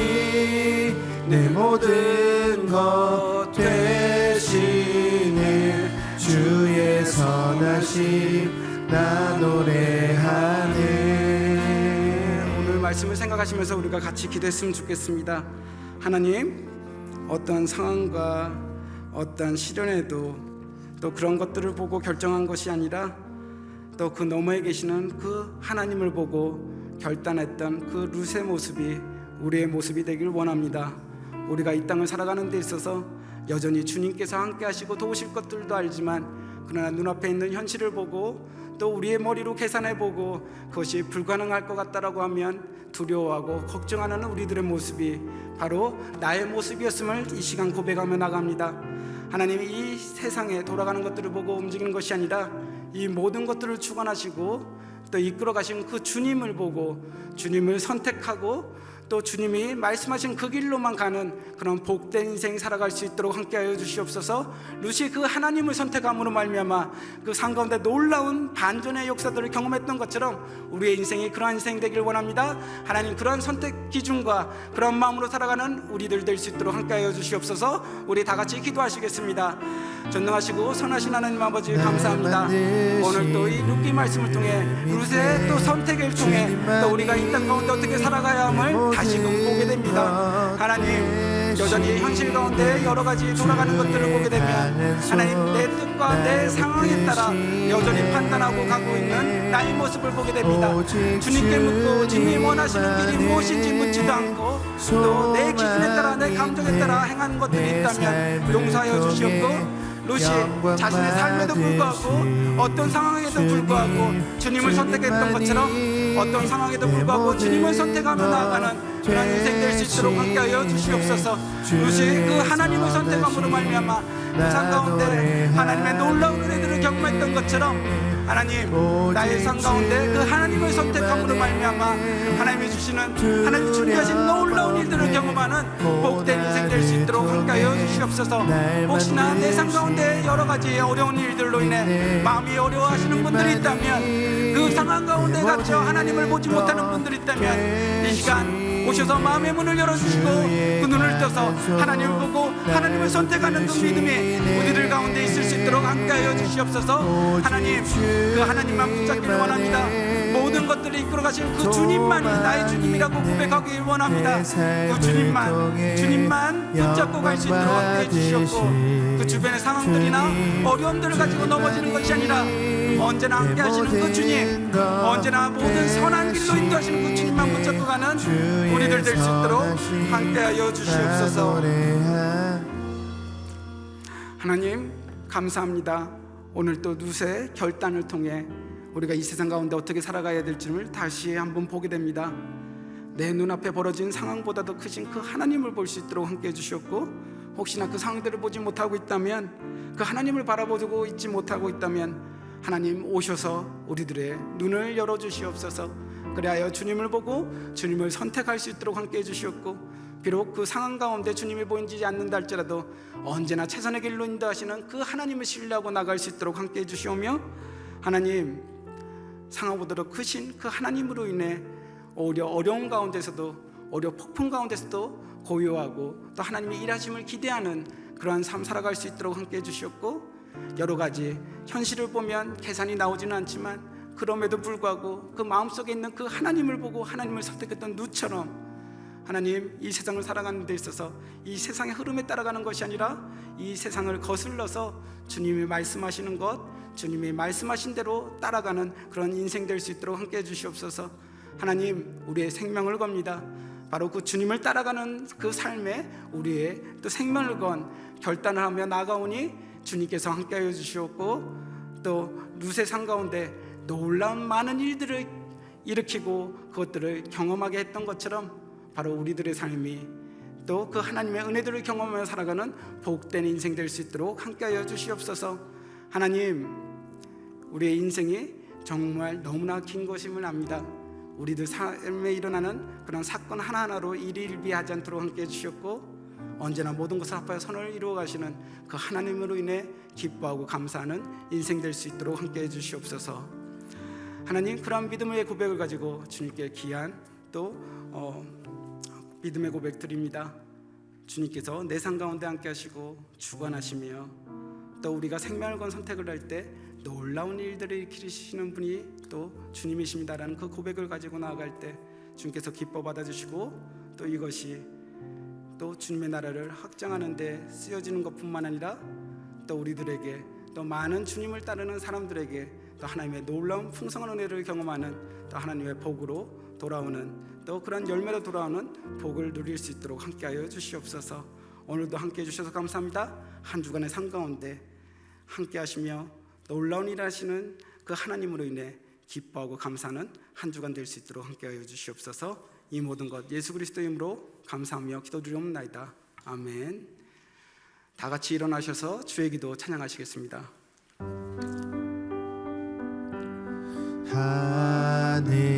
내 모든 것 대신에 주의 선하심 나 노래하네. 오늘 말씀을 생각하시면서 우리가 같이 기도했으면 좋겠습니다. 하나님, 어떤 상황과 어떤 시련에도 또 그런 것들을 보고 결정한 것이 아니라 또 그 너머에 계시는 그 하나님을 보고 결단했던 그 룻의 모습이 우리의 모습이 되길 원합니다. 우리가 이 땅을 살아가는 데 있어서 여전히 주님께서 함께 하시고 도우실 것들도 알지만, 그러나 눈앞에 있는 현실을 보고 또 우리의 머리로 계산해보고 그것이 불가능할 것 같다라고 하면 두려워하고 걱정하는 우리들의 모습이 바로 나의 모습이었음을 이 시간 고백하며 나갑니다. 하나님이 이 세상에 돌아가는 것들을 보고 움직이는 것이 아니라 이 모든 것들을 주관하시고 또 이끌어 가신 그 주님을 보고 주님을 선택하고 또 주님이 말씀하신 그 길로만 가는 그런 복된 인생 살아갈 수 있도록 함께하여 주시옵소서. 룻이 그 하나님을 선택함으로 말미암아 그 산 가운데 놀라운 반전의 역사들을 경험했던 것처럼 우리의 인생이 그러한 인생 되길 원합니다. 하나님, 그러한 선택 기준과 그런 마음으로 살아가는 우리들 될 수 있도록 함께하여 주시옵소서. 우리 다 같이 기도하시겠습니다. 전능하시고 선하신 하나님 아버지, 감사합니다. 오늘 또 이 룻기 말씀을 통해 룻의 또 선택을 통해 또 우리가 이 땅 가운데 어떻게 살아가야 함을 다시금 보게 됩니다. 하나님, 여전히 현실 가운데 여러 가지 돌아가는 것들을 보게 되면 하나님, 내 뜻과 내 상황에 따라 여전히 판단하고 가고 있는 나의 모습을 보게 됩니다. 주님께 묻고 주님이 원하시는 길이 무엇인지 묻지도 않고 또 내 기준에 따라 내 감정에 따라 행하는 것들이 있다면 용서하여 주시옵고, 룻이 자신의 삶에도 불구하고 어떤 상황에도 불구하고 주님을 선택했던 것처럼 어떤 상황에도 불구하고 주님을 선택하며 나아가는 그런 인생 될 수 있도록 함께하여 주시옵소서. 룻이 그 하나님을 선택함으로 말미암아 산 가운데 하나님의 놀라운 은혜들을 경험했던 것처럼 하나님, 나의 삶 가운데 그 하나님을 선택함으로 말미암아 하나님이 주시는 하나님 준비하신 놀라운 일들을 경험하는 복된 인생 될 수 있도록 함께하여 주시옵소서. 혹시나 내 삶 가운데 여러 가지 어려운 일들로 인해 마음이 어려워하시는 분들이 있다면, 그 상황 가운데 갇혀 하나님을 보지 못하는 분들이 있다면 이 시간 오셔서 마음의 문을 열어주시고 그 눈을 떠서 하나님을 보고 하나님을 선택하는 그 믿음이 우리들 가운데 있을 수 있도록 함께하여 주시옵소서. 하나님, 그 하나님만 붙잡기를 원합니다. 모든 것들을 이끌어 가신 그 주님만이 나의 주님이라고 고백하길 원합니다. 그 주님만 붙잡고 갈 수 있도록 함께해 주시옵고, 그 주변의 상황들이나 어려움들을 가지고 넘어지는 것이 아니라 언제나 함께 하시는 그 주님, 언제나 모든 선한 길로 인도하시는 그 주님만 붙잡고 가는 우리들 될 수 있도록 함께하여 주시옵소서. 하나님, 감사합니다. 오늘 또 룻의 결단을 통해 우리가 이 세상 가운데 어떻게 살아가야 될지를 다시 한번 보게 됩니다. 내 눈앞에 벌어진 상황보다도 크신 그 하나님을 볼 수 있도록 함께해 주셨고, 혹시나 그 상황들을 보지 못하고 있다면, 그 하나님을 바라보고 있지 못하고 있다면 하나님 오셔서 우리들의 눈을 열어주시옵소서. 그리하여 주님을 보고 주님을 선택할 수 있도록 함께해 주시옵고, 비록 그 상황 가운데 주님이 보이지 않는다 할지라도 언제나 최선의 길로 인도하시는 그 하나님을 신뢰하고 나갈 수 있도록 함께해 주시오며, 하나님, 상황보다 크신 그 하나님으로 인해 오히려 어려운 가운데서도, 오히려 폭풍 가운데서도 고요하고 또 하나님의 일하심을 기대하는 그러한 삶 살아갈 수 있도록 함께해 주시옵고, 여러 가지 현실을 보면 계산이 나오지는 않지만 그럼에도 불구하고 그 마음속에 있는 그 하나님을 보고 하나님을 선택했던 룻처럼 하나님, 이 세상을 살아가는 데 있어서 이 세상의 흐름에 따라가는 것이 아니라 이 세상을 거슬러서 주님이 말씀하시는 것, 주님이 말씀하신 대로 따라가는 그런 인생 될 수 있도록 함께해 주시옵소서. 하나님, 우리의 생명을 겁니다. 바로 그 주님을 따라가는 그 삶에 우리의 또 생명을 건 결단을 하며 나아가오니 주님께서 함께하여 주시옵고, 또 룻의 삶 가운데 놀라운 많은 일들을 일으키고 그것들을 경험하게 했던 것처럼 바로 우리들의 삶이 또 그 하나님의 은혜들을 경험하며 살아가는 복된 인생 될 수 있도록 함께하여 주시옵소서. 하나님, 우리의 인생이 정말 너무나 긴 것임을 압니다. 우리들 삶에 일어나는 그런 사건 하나하나로 일일비하지 않도록 함께해 주셨고, 언제나 모든 것을 합하여 선을 이루어 가시는 그 하나님으로 인해 기뻐하고 감사하는 인생 될 수 있도록 함께해 주시옵소서. 하나님, 그러한 믿음의 고백을 가지고 주님께 귀한 또 믿음의 고백 드립니다. 주님께서 내 삶 가운데 함께 하시고 주관하시며, 또 우리가 생명을 건 선택을 할 때 놀라운 일들을 일으키시는 분이 또 주님이십니다라는 그 고백을 가지고 나아갈 때 주님께서 기뻐 받아주시고, 또 이것이 또 주님의 나라를 확장하는 데 쓰여지는 것뿐만 아니라 또 우리들에게, 또 많은 주님을 따르는 사람들에게 또 하나님의 놀라운 풍성한 은혜를 경험하는 또 하나님의 복으로 돌아오는, 또 그런 열매로 돌아오는 복을 누릴 수 있도록 함께하여 주시옵소서. 오늘도 함께해 주셔서 감사합니다. 한 주간의 삶 가운데 함께하시며 놀라운 일 하시는 그 하나님으로 인해 기뻐하고 감사하는 한 주간 될 수 있도록 함께하여 주시옵소서. 이 모든 것 예수 그리스도의 이름으로 감사하며 기도드리옵나이다. 아멘. 다 같이 일어나셔서 주의 기도 찬양하시겠습니다. 하늘에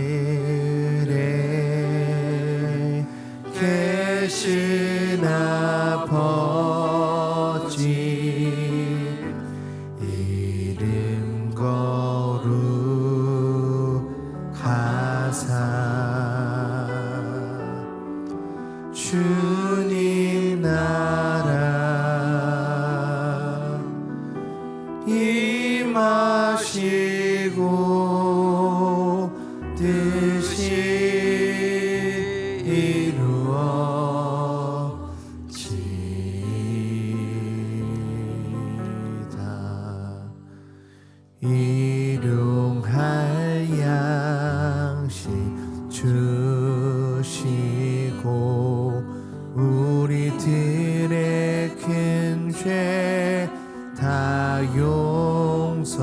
계신 아버지, 이름 거룩하사 주님 나라 임하시고 뜻이 이루어지이다. 일용할 양식 주시고 우리들의 큰 죄 다 용서하옵시고,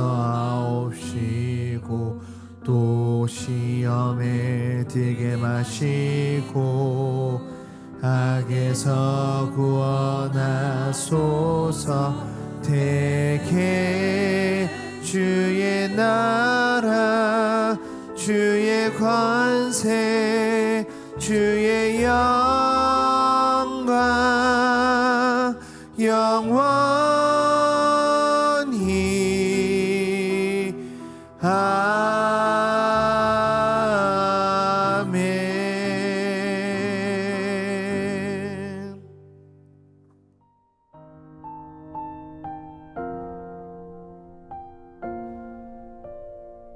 또 시험에 들게 마시고 악에서 구원하소서. 대개 주의 나라, 주의 권세, 주의